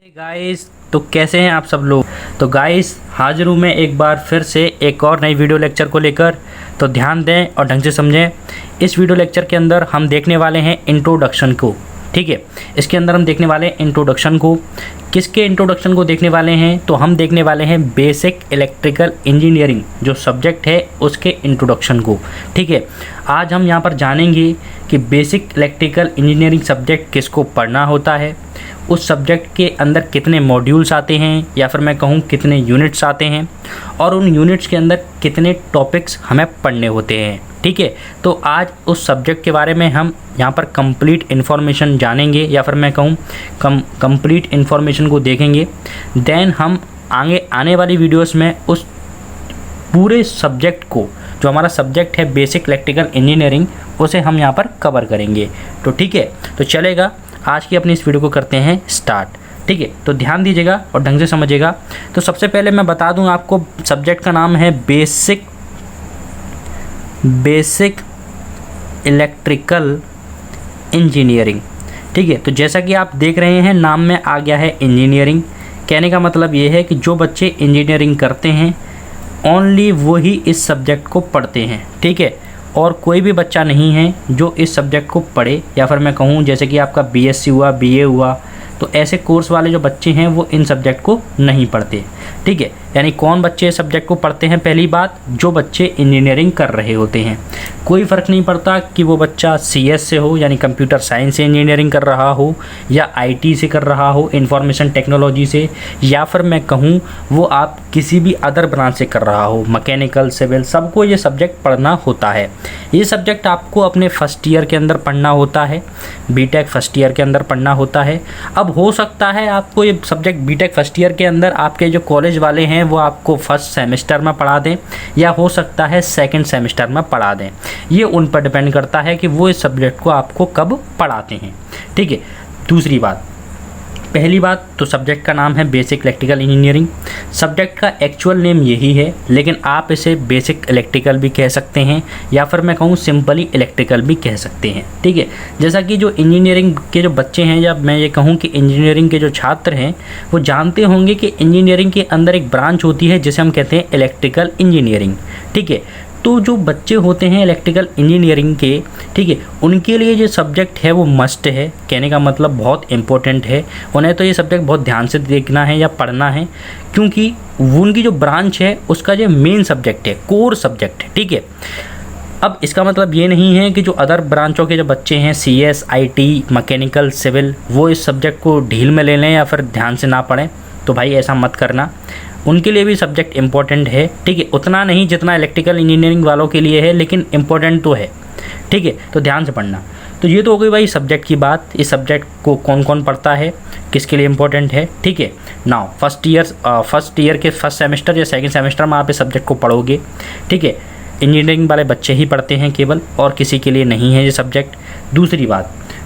Guys, तो कैसे हैं आप सब लोग। तो गाइस, हाजिर हूँ मैं एक बार फिर से एक और नई वीडियो लेक्चर को लेकर। तो ध्यान दें और ढंग से समझें। इस वीडियो लेक्चर के अंदर हम देखने वाले हैं इंट्रोडक्शन को। ठीक है, इसके अंदर हम देखने वाले हैं इंट्रोडक्शन को। किसके इंट्रोडक्शन को देखने वाले हैं? तो हम देखने वाले हैं बेसिक इलेक्ट्रिकल इंजीनियरिंग जो सब्जेक्ट है उसके इंट्रोडक्शन को। ठीक है, आज हम यहाँ पर जानेंगे कि बेसिक इलेक्ट्रिकल इंजीनियरिंग सब्जेक्ट किसको पढ़ना होता है, उस सब्जेक्ट के अंदर कितने मॉड्यूल्स आते हैं या फिर मैं कहूँ कितने यूनिट्स आते हैं और उन यूनिट्स के अंदर कितने टॉपिक्स हमें पढ़ने होते हैं। ठीक है, तो आज उस सब्जेक्ट के बारे में हम यहाँ पर कंप्लीट इन्फॉर्मेशन जानेंगे या फिर मैं कहूँ कंप्लीट इन्फॉर्मेशन को देखेंगे। देन हम आगे आने वाली वीडियोस में उस पूरे सब्जेक्ट को, जो हमारा सब्जेक्ट है बेसिक इलेक्ट्रिकल इंजीनियरिंग, उसे हम यहाँ पर कवर करेंगे। तो ठीक है, तो चलेगा, आज की अपनी इस वीडियो को करते हैं स्टार्ट। ठीक है, तो ध्यान दीजिएगा और ढंग से समझिएगा। तो सबसे पहले मैं बता दूं आपको, सब्जेक्ट का नाम है बेसिक इलेक्ट्रिकल इंजीनियरिंग। ठीक है, तो जैसा कि आप देख रहे हैं नाम में आ गया है इंजीनियरिंग। कहने का मतलब ये है कि जो बच्चे इंजीनियरिंग करते हैं ओनली वो ही इस सब्जेक्ट को पढ़ते हैं। ठीक है, और कोई भी बच्चा नहीं है जो इस सब्जेक्ट को पढ़े, या फिर मैं कहूँ जैसे कि आपका बीएससी हुआ, बीए हुआ, तो ऐसे कोर्स वाले जो बच्चे हैं वो इन सब्जेक्ट को नहीं पढ़ते। ठीक है, यानी कौन बच्चे इस सब्जेक्ट को पढ़ते हैं? पहली बात, जो बच्चे इंजीनियरिंग कर रहे होते हैं। कोई फ़र्क नहीं पड़ता कि वो बच्चा सीएस से हो यानी कंप्यूटर साइंस से इंजीनियरिंग कर रहा हो, या आईटी से कर रहा हो, इंफॉर्मेशन टेक्नोलॉजी से, या फिर मैं कहूँ वो आप किसी भी अदर ब्रांच से कर रहा हो, मैकेनिकल, सिविल, सबको ये सब्जेक्ट पढ़ना होता है। ये सब्जेक्ट आपको अपने फर्स्ट ईयर के अंदर पढ़ना होता है, बीटेक फर्स्ट ईयर के अंदर पढ़ना होता है। अब हो सकता है आपको ये सब्जेक्ट बीटेक फर्स्ट ईयर के अंदर आपके जो कॉलेज वाले हैं वो आपको फर्स्ट सेमेस्टर में पढ़ा दें, या हो सकता है सेकंड सेमेस्टर में पढ़ा दें। ये उन पर डिपेंड करता है कि वो इस सब्जेक्ट को आपको कब पढ़ाते हैं। ठीक है, दूसरी बात, पहली बात तो सब्जेक्ट का नाम है बेसिक इलेक्ट्रिकल इंजीनियरिंग। सब्जेक्ट का एक्चुअल नेम यही है, लेकिन आप इसे बेसिक इलेक्ट्रिकल भी कह सकते हैं या फिर मैं कहूँ सिंपली इलेक्ट्रिकल भी कह सकते हैं। ठीक है, जैसा कि जो इंजीनियरिंग के जो बच्चे हैं, या मैं ये कहूँ कि इंजीनियरिंग के जो छात्र हैं, वो जानते होंगे कि इंजीनियरिंग के अंदर एक ब्रांच होती है जिसे हम कहते हैं इलेक्ट्रिकल इंजीनियरिंग। ठीक है, तो जो बच्चे होते हैं इलेक्ट्रिकल इंजीनियरिंग के, ठीक है, उनके लिए जो सब्जेक्ट है वो मस्ट है। कहने का मतलब बहुत इंपॉर्टेंट है, उन्हें तो ये सब्जेक्ट बहुत ध्यान से देखना है या पढ़ना है, क्योंकि उनकी जो ब्रांच है उसका जो मेन सब्जेक्ट है, कोर सब्जेक्ट है। ठीक है, अब इसका मतलब ये नहीं है कि जो अदर ब्रांचों के जो बच्चे हैं, सीएस, आईटी, मैकेनिकल, सिविल, वो इस सब्जेक्ट को ढील में ले लें या फिर ध्यान से ना पढ़ें। तो भाई ऐसा मत करना, उनके लिए भी सब्जेक्ट इम्पोर्टेंट है। ठीक है, उतना नहीं जितना इलेक्ट्रिकल इंजीनियरिंग वालों के लिए है, लेकिन इम्पोर्टेंट तो है। ठीक है, तो ध्यान से पढ़ना। तो ये तो हो गई भाई सब्जेक्ट की बात, इस सब्जेक्ट को कौन कौन पढ़ता है, किसके लिए इम्पोर्टेंट है। ठीक है, नाउ फर्स्ट ईयर के फर्स्ट सेमेस्टर या सेकंड सेमेस्टर में आप इस सब्जेक्ट को पढ़ोगे। ठीक है, इंजीनियरिंग वाले बच्चे ही पढ़ते हैं केवल, और किसी के लिए नहीं है ये सब्जेक्ट।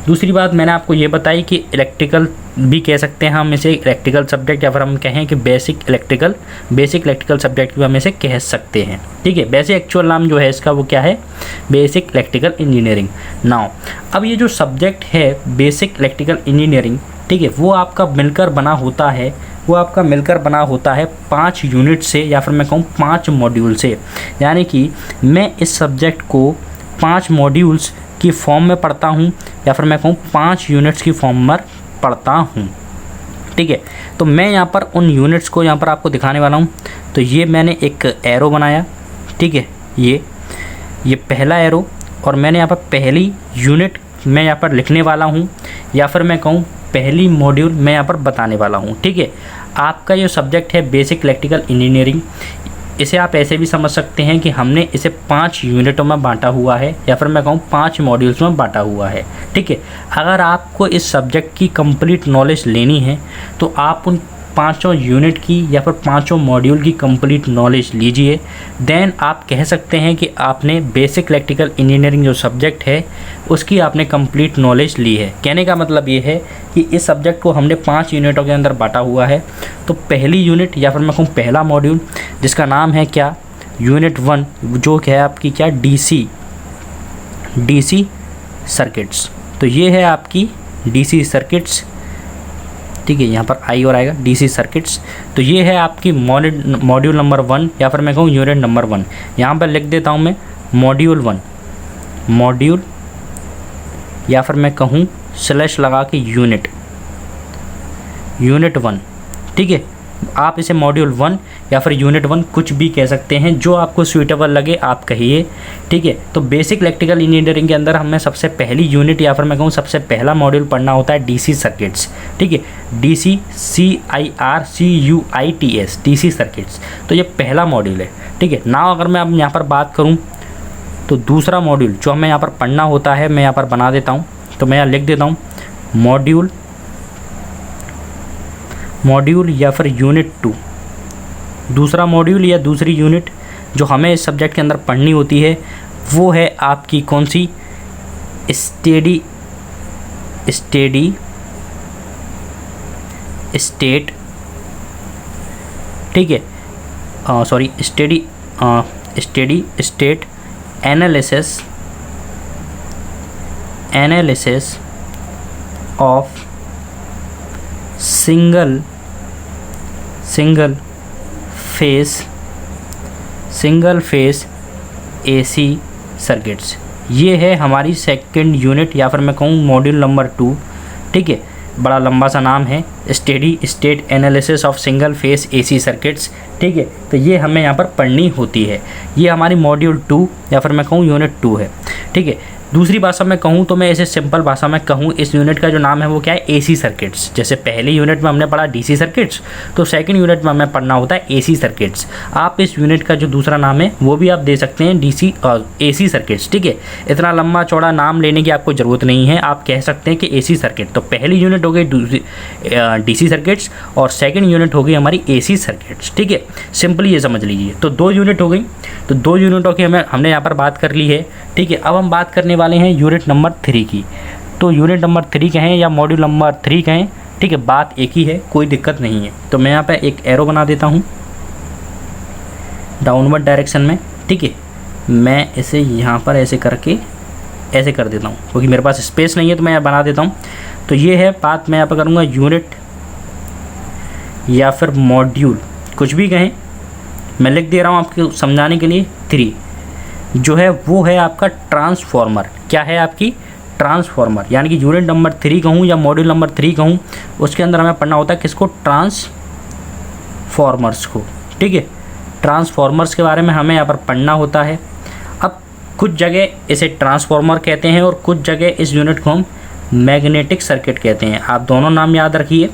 दूसरी बात मैंने आपको ये बताई कि इलेक्ट्रिकल भी कह सकते हैं हम इसे, इलेक्ट्रिकल सब्जेक्ट, या फिर हम कहें कि बेसिक इलेक्ट्रिकल सब्जेक्ट भी हम इसे कह सकते हैं। ठीक है, वैसे एक्चुअल नाम जो है इसका वो क्या है? Basic electrical engineering. नाउ अब ये जो सब्जेक्ट है बेसिक इलेक्ट्रिकल इंजीनियरिंग, ठीक है, वो आपका मिलकर बना होता है 5 यूनिट से, या फिर मैं कहूँ 5 मॉड्यूल से। यानी कि मैं इस सब्जेक्ट को 5 मॉड्यूल्स की फॉर्म में पढ़ता हूँ, या फिर मैं कहूँ 5 यूनिट्स की फॉर्म में पढ़ता हूँ। ठीक है, तो मैं यहाँ पर उन यूनिट्स को यहाँ पर आपको दिखाने वाला हूँ। तो ये मैंने एक एरो बनाया। ठीक है, ये पहला एरो, और मैंने यहाँ पर पहली यूनिट मैं यहाँ पर लिखने वाला हूँ, या फिर मैं कहूँ पहली मॉड्यूल मैं यहाँ पर बताने वाला हूँ। ठीक है, आपका जो सब्जेक्ट है बेसिक इलेक्ट्रिकल इंजीनियरिंग, इसे आप ऐसे भी समझ सकते हैं कि हमने इसे 5 यूनिटों में बांटा हुआ है, या फिर मैं कहूँ 5 मॉड्यूल्स में बांटा हुआ है। ठीक है, अगर आपको इस सब्जेक्ट की कंप्लीट नॉलेज लेनी है तो आप उन 5 यूनिट की या फिर 5 मॉड्यूल की कंप्लीट नॉलेज लीजिए। देन आप कह सकते हैं कि आपने बेसिक इलेक्ट्रिकल इंजीनियरिंग जो सब्जेक्ट है उसकी आपने कंप्लीट नॉलेज ली है। कहने का मतलब ये है कि इस सब्जेक्ट को हमने 5 यूनिटों के अंदर बांटा हुआ है। तो पहली यूनिट या फिर मैं कहूँ पहला मॉड्यूल, जिसका नाम है क्या, यूनिट 1, जो है आपकी क्या, डीसी सर्किट्स। तो ये है आपकी डीसी सर्किट्स ठीक है, यहाँ पर आई और आएगा डीसी सर्किट्स। तो ये है आपकी मॉड्यूल नंबर 1 या फिर मैं कहूँ यूनिट नंबर 1। यहाँ पर लिख देता हूँ मैं मॉड्यूल 1, मॉड्यूल या फिर मैं कहूँ स्लैश लगा के यूनिट 1, ठीक है। आप इसे मॉड्यूल 1 या फिर यूनिट 1 कुछ भी कह सकते हैं, जो आपको सूटेबल लगे आप कहिए, ठीक है। तो बेसिक इलेक्ट्रिकल इंजीनियरिंग के अंदर हमें सबसे पहली यूनिट या फिर मैं कहूँ सबसे पहला मॉड्यूल पढ़ना होता है डीसी सर्किट्स, ठीक है, DCCIRCUITS, डीसी सर्किट्स। तो ये पहला मॉड्यूल है, ठीक है ना। अगर मैं अब यहाँ पर बात करूँ तो दूसरा मॉड्यूल जो हमें यहाँ पर पढ़ना होता है, मैं यहाँ पर बना देता हूँ। तो मैं यहाँ लिख देता हूँ मॉड्यूल या फिर यूनिट 2। दूसरा मॉड्यूल या दूसरी यूनिट जो हमें इस सब्जेक्ट के अंदर पढ़नी होती है वो है आपकी कौन सी, स्टेडी स्टेट, ठीक है, sorry steady state analysis of single phase AC circuits. ये है हमारी सेकंड यूनिट या फिर मैं कहूँ मॉड्यूल नंबर 2, ठीक है। बड़ा लंबा सा नाम है, steady state analysis of single phase AC circuits, ठीक है। तो ये हमें यहाँ पर पढ़नी होती है। ये हमारी मॉड्यूल 2 या फिर मैं कहूँ यूनिट 2 है, ठीक है। दूसरी भाषा में कहूँ तो मैं इसे सिंपल भाषा में कहूँ, इस यूनिट का जो नाम है वो क्या है, एसी सर्किट्स। जैसे पहली यूनिट में हमने पढ़ा डीसी सर्किट्स, तो सेकंड यूनिट में हमें पढ़ना होता है एसी सर्किट्स। आप इस यूनिट का जो दूसरा नाम है वो भी आप दे सकते हैं डीसी एसी सर्किट्स, ठीक है। इतना लंबा चौड़ा नाम लेने की आपको ज़रूरत नहीं है, आप कह सकते हैं कि एसी सर्किट। तो पहली यूनिट हो गई डीसी सर्किट्स और सेकेंड यूनिट हो गई हमारी एसी सर्किट्स, ठीक है। सिंपली ये समझ लीजिए। तो 2 यूनिट हो गई, तो 2 यूनिटों की हमने यहाँ पर बात कर ली है, ठीक है। अब हम बात करने वाले हैं यूनिट नंबर 3 की। तो यूनिट नंबर 3 कहें या मॉड्यूल नंबर 3 कहें, ठीक है, बात एक ही है, कोई दिक्कत नहीं है। तो मैं यहाँ पे एक एरो बना देता हूँ डाउनवर्ड डायरेक्शन में, ठीक है। मैं इसे यहाँ पर ऐसे करके ऐसे कर देता हूँ, क्योंकि मेरे पास स्पेस नहीं है तो मैं यहाँ बना देता हूँ। तो ये है बात, मैं यहाँ पर करूँगा यूनिट या फिर मॉड्यूल, कुछ भी कहें, मैं लिख दे रहा हूँ आपको समझाने के लिए। 3 जो है वो है आपका ट्रांसफॉर्मर। क्या है आपकी, ट्रांसफॉर्मर। यानी कि यूनिट नंबर 3 कहूँ या मॉड्यूल नंबर 3 कहूँ, उसके अंदर हमें पढ़ना होता है किसको, ट्रांसफॉर्मर्स को, ठीक है। ट्रांसफॉर्मर्स के बारे में हमें यहाँ पर पढ़ना होता है। अब कुछ जगह इसे ट्रांसफॉर्मर कहते हैं और कुछ जगह इस यूनिट को हम मैग्नेटिक सर्किट कहते हैं। आप दोनों नाम याद रखिए,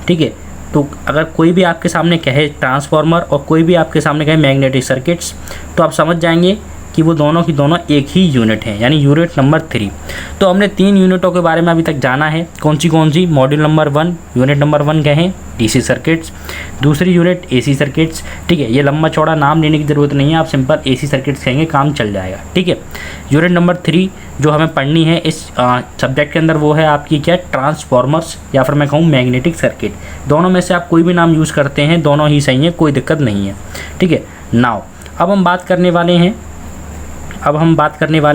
ठीक है। तो अगर कोई भी आपके सामने कहे ट्रांसफॉर्मर और कोई भी आपके सामने कहे मैग्नेटिक सर्किट्स, तो आप समझ जाएंगे कि वो दोनों की दोनों एक ही यूनिट है, यानी यूनिट नंबर 3। तो हमने 3 यूनिटों के बारे में अभी तक जाना है। कौन सी, मॉड्यूल नंबर 1 यूनिट नंबर 1 कहें डीसी सर्किट्स, दूसरी यूनिट एसी सर्किट्स, ठीक है। ये लंबा चौड़ा नाम लेने की ज़रूरत नहीं है, आप सिंपल एसी सर्किट्स कहेंगे, काम चल जाएगा, ठीक है। यूनिट नंबर 3 जो हमें पढ़नी है इस सब्जेक्ट के अंदर वो है आपकी क्या, ट्रांसफॉर्मर्स या फिर मैं कहूँ मैग्नेटिक सर्किट। दोनों में से आप कोई भी नाम यूज़ करते हैं, दोनों ही सही है, कोई दिक्कत नहीं है, ठीक है। नाउ अब हम बात करने वाले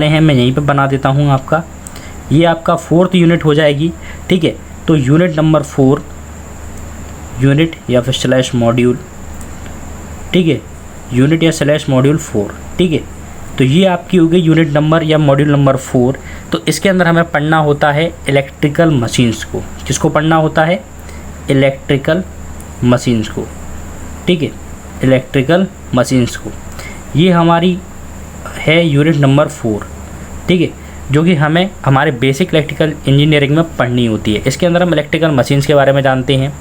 हैं, मैं यहीं पे बना देता हूँ आपका, ये आपका 4th यूनिट हो जाएगी, ठीक है। तो यूनिट नंबर 4, यूनिट या फिर स्लैश मॉड्यूल, ठीक है, यूनिट या स्लैश मॉड्यूल 4, ठीक है। तो ये आपकी हो गई यूनिट नंबर या मॉड्यूल नंबर 4। तो इसके अंदर हमें पढ़ना होता है इलेक्ट्रिकल मशीन्स को। किसको पढ़ना होता है, इलेक्ट्रिकल मशीन्स को, ठीक है, इलेक्ट्रिकल मशीन्स को। ये हमारी है यूनिट नंबर 4, ठीक है, जो कि हमें हमारे बेसिक इलेक्ट्रिकल इंजीनियरिंग में पढ़नी होती है। इसके अंदर हम इलेक्ट्रिकल मशीन्स के बारे में जानते हैं।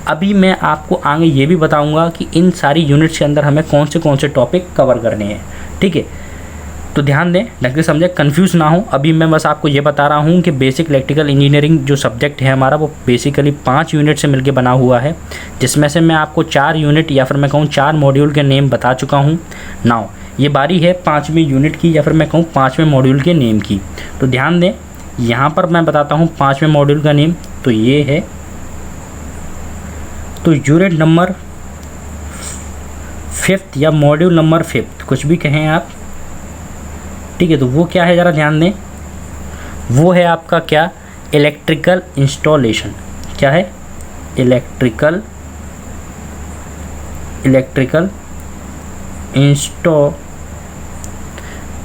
अभी मैं आपको आगे ये भी बताऊंगा कि इन सारी यूनिट्स के अंदर हमें कौन से टॉपिक कवर करने हैं, ठीक है। तो ध्यान दें, ढंग से समझें, कंफ्यूज ना हो। अभी मैं बस आपको ये बता रहा हूँ कि बेसिक इलेक्ट्रिकल इंजीनियरिंग जो सब्जेक्ट है हमारा, वो बेसिकली 5 यूनिट से मिलकर बना हुआ है, जिसमें से मैं आपको 4 यूनिट या फिर मैं कहूँ 4 मॉड्यूल के नेम बता चुका हूँ। नाउ ये बारी है 5वीं यूनिट की या फिर मैं कहूँ 5वें मॉड्यूल के नेम की। तो ध्यान दें, यहाँ पर मैं बताता हूँ 5वें मॉड्यूल का नेम, तो ये है, तो यूनिट नंबर 5th या मॉड्यूल नंबर 5th, कुछ भी कहें आप, ठीक है। तो वो क्या है, ज़रा ध्यान दें, वो है आपका क्या, इलेक्ट्रिकल इंस्टॉलेशन। क्या है, इलेक्ट्रिकल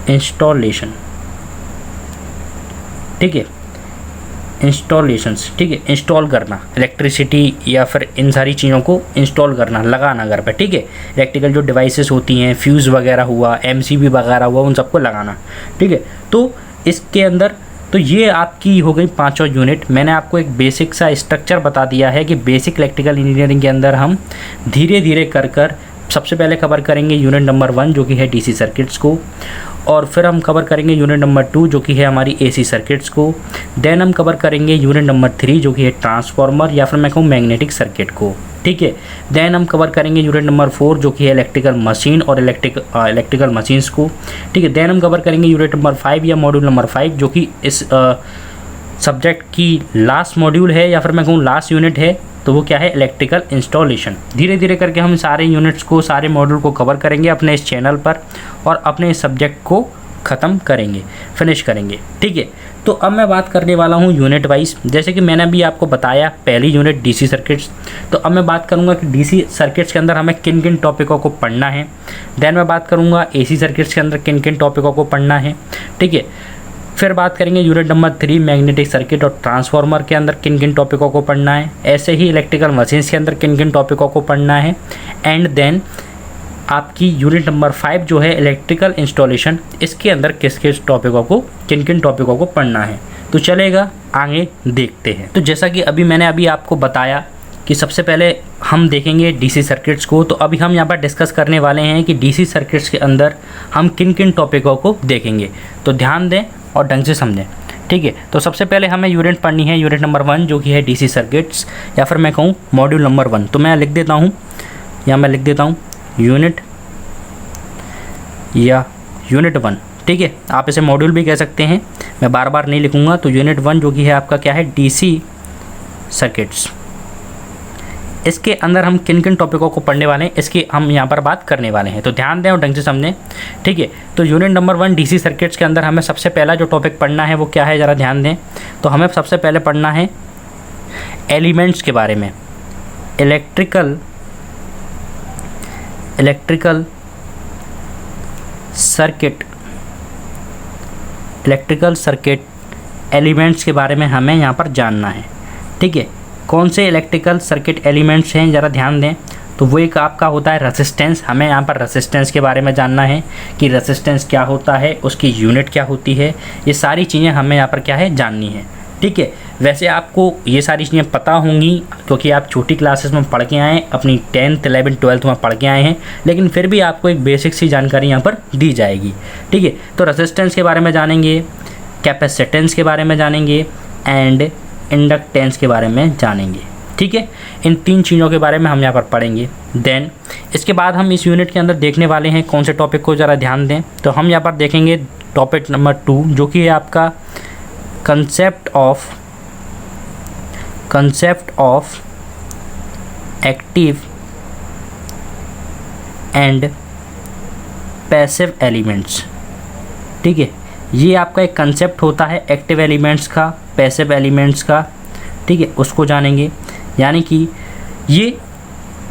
इंस्टॉलेशन, ठीक है, इंस्टॉलेशंस, ठीक है, इंस्टॉल करना, इलेक्ट्रिसिटी या फिर इन सारी चीज़ों को इंस्टॉल करना, लगाना घर पे, ठीक है। इलेक्ट्रिकल जो डिवाइसेस होती हैं, फ्यूज़ वगैरह हुआ, एमसीबी वगैरह हुआ, उन सबको लगाना, ठीक है। तो इसके अंदर तो ये आपकी हो गई पांचों यूनिट। मैंने आपको एक बेसिक सा स्ट्रक्चर बता दिया है कि बेसिक इलेक्ट्रिकल इंजीनियरिंग के अंदर हम धीरे धीरे कर सबसे पहले कवर करेंगे यूनिट नंबर 1 जो कि है डीसी सर्किट्स को, और फिर हम कवर करेंगे यूनिट नंबर 2 जो कि है हमारी एसी सर्किट्स को। देन हम कवर करेंगे यूनिट नंबर 3 जो कि है ट्रांसफार्मर या फिर मैं कहूँ मैग्नेटिक सर्किट को, ठीक है। देन हम कवर करेंगे यूनिट नंबर 4 जो कि है इलेक्ट्रिकल मशीन और इलेक्ट्रिकल मशीन्स को, ठीक है। देन हम कवर करेंगे यूनिट नंबर 5 या मॉड्यूल नंबर 5 जो कि इस सब्जेक्ट की लास्ट मॉड्यूल है या फिर मैं कहूँ लास्ट यूनिट है, तो वो क्या है, इलेक्ट्रिकल इंस्टॉलेशन। धीरे धीरे करके हम सारे यूनिट्स को, सारे मॉड्यूल को कवर करेंगे अपने इस चैनल पर और अपने इस सब्जेक्ट को ख़त्म करेंगे, फिनिश करेंगे, ठीक है। तो अब मैं बात करने वाला हूँ यूनिट वाइज। जैसे कि मैंने अभी आपको बताया पहली यूनिट डीसी सर्किट्स, तो अब मैं बात करूँगा कि डीसी सर्किट्स के अंदर हमें किन किन टॉपिकों को पढ़ना है। देन मैं बात करूँगा एसी सर्किट्स के अंदर किन किन टॉपिकों को पढ़ना है, ठीक है। फिर बात करेंगे यूनिट नंबर 3 मैग्नेटिक सर्किट और ट्रांसफार्मर के अंदर किन किन टॉपिकों को पढ़ना है। ऐसे ही इलेक्ट्रिकल मशीन्स के अंदर किन किन टॉपिकों को पढ़ना है। एंड देन आपकी यूनिट नंबर 5 जो है इलेक्ट्रिकल इंस्टॉलेशन, इसके अंदर किस किस टॉपिकों को, किन किन टॉपिकों को पढ़ना है। तो चलेगा, आगे देखते हैं। तो जैसा कि मैंने अभी आपको बताया कि सबसे पहले हम देखेंगे डीसी सर्किट्स को, तो अभी हम यहाँ पर डिस्कस करने वाले हैं कि डीसी सर्किट्स के अंदर हम किन किन टॉपिकों को देखेंगे। तो ध्यान दें और ढंग से समझें, ठीक है। तो सबसे पहले हमें यूनिट पढ़नी है यूनिट नंबर 1 जो कि है डीसी सर्किट्स या फिर मैं कहूँ मॉड्यूल नंबर 1। तो मैं लिख देता हूँ, यहाँ मैं लिख देता हूँ यूनिट या यूनिट 1, ठीक है। आप इसे मॉड्यूल भी कह सकते हैं, मैं बार बार नहीं लिखूँगा। तो यूनिट 1 जो कि है आपका क्या है, डीसी सर्किट्स। इसके अंदर हम किन किन टॉपिकों को पढ़ने वाले हैं, इसकी हम यहाँ पर बात करने वाले हैं। तो ध्यान दें और ढंग से समझें, ठीक है। तो यूनिट नंबर 1 डीसी सर्किट्स के अंदर हमें सबसे पहला जो टॉपिक पढ़ना है वो क्या है, ज़रा ध्यान दें। तो हमें सबसे पहले पढ़ना है एलिमेंट्स के बारे में, इलेक्ट्रिकल सर्किट एलिमेंट्स के बारे में हमें यहाँ पर जानना है, ठीक है। कौन से इलेक्ट्रिकल सर्किट एलिमेंट्स हैं, ज़रा ध्यान दें। तो वो एक आपका होता है रेसिस्टेंस। हमें यहाँ पर रेसिस्टेंस के बारे में जानना है कि रेसिस्टेंस क्या होता है, उसकी यूनिट क्या होती है, ये सारी चीज़ें हमें यहाँ पर क्या है, जाननी है, ठीक है। वैसे आपको ये सारी चीज़ें पता होंगी क्योंकि आप छोटी क्लासेस में पढ़ के आए हैं, अपनी 10th 11th 12th में पढ़ के आए हैं, लेकिन फिर भी आपको एक बेसिक सी जानकारी यहाँ पर दी जाएगी, ठीक है। तो रेसिस्टेंस के बारे में जानेंगे, कैपेसिटेंस के बारे में जानेंगे एंड इंडक्टेंस के बारे में जानेंगे, ठीक है। इन 3 चीज़ों के बारे में हम यहाँ पर पढ़ेंगे। देन इसके बाद हम इस यूनिट के अंदर देखने वाले हैं कौन से टॉपिक को, ज़रा ध्यान दें। तो हम यहाँ पर देखेंगे टॉपिक नंबर 2 जो कि है आपका concept of active and passive elements, ठीक है। ये आपका एक कंसेप्ट होता है एक्टिव एलिमेंट्स का, पैसिव एलिमेंट्स का, ठीक है, उसको जानेंगे। यानी कि ये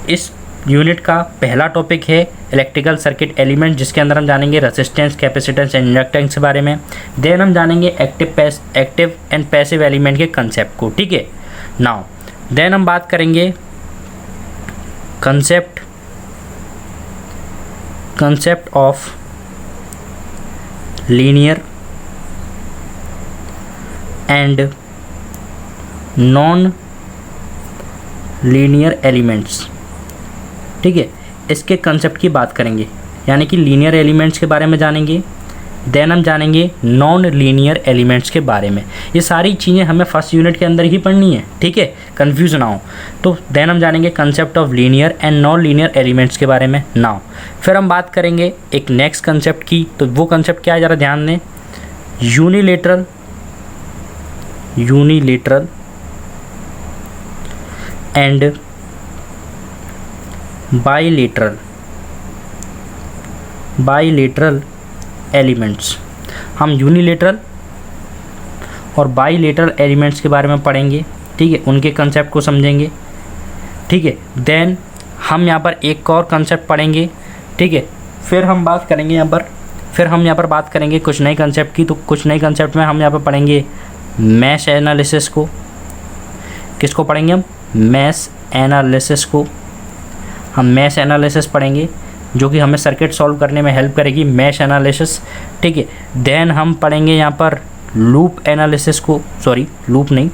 इस यूनिट का पहला टॉपिक है इलेक्ट्रिकल सर्किट एलिमेंट, जिसके अंदर हम जानेंगे रेसिस्टेंस, कैपेसिटेंस एंड इंडक्टेंस के बारे में। देन हम जानेंगे एक्टिव एंड पैसिव एलिमेंट के कंसेप्ट को, ठीक है। नाउ देन हम बात करेंगे concept of linear and non linear elements, ठीक है। इसके कंसेप्ट की बात करेंगे, यानी कि लीनियर एलिमेंट्स के बारे में जानेंगे। देन हम जानेंगे नॉन लीनियर एलिमेंट्स के बारे में। ये सारी चीज़ें हमें फर्स्ट यूनिट के अंदर ही पढ़नी है, ठीक है, कंफ्यूज ना हो। तो देन हम जानेंगे concept of linear and non linear elements के बारे में। नाउ फिर हम बात करेंगे एक नेक्स्ट कंसेप्ट की। तो वो कंसेप्ट क्या है, ज़रा ध्यान दें। Unilateral and bilateral elements. हम यूनिलेटरल और बाईलेटरल एलिमेंट्स के बारे में पढ़ेंगे, ठीक है, उनके कंसेप्ट को समझेंगे। ठीक है। देन हम यहाँ पर एक और कंसेप्ट पढ़ेंगे, ठीक है। फिर हम बात करेंगे यहाँ पर बात करेंगे कुछ नए कंसेप्ट की। तो कुछ नए कंसेप्ट में हम यहाँ पर पढ़ेंगे मैश एनालिसिस को। किसको पढ़ेंगे हम? मैश एनालिसिस को। हम मैश एनालिसिस पढ़ेंगे जो कि हमें सर्किट सॉल्व करने में हेल्प करेगी, मैश एनालिसिस, ठीक है। देन हम पढ़ेंगे यहाँ पर लूप एनालिसिस को, सॉरी लूप नहीं,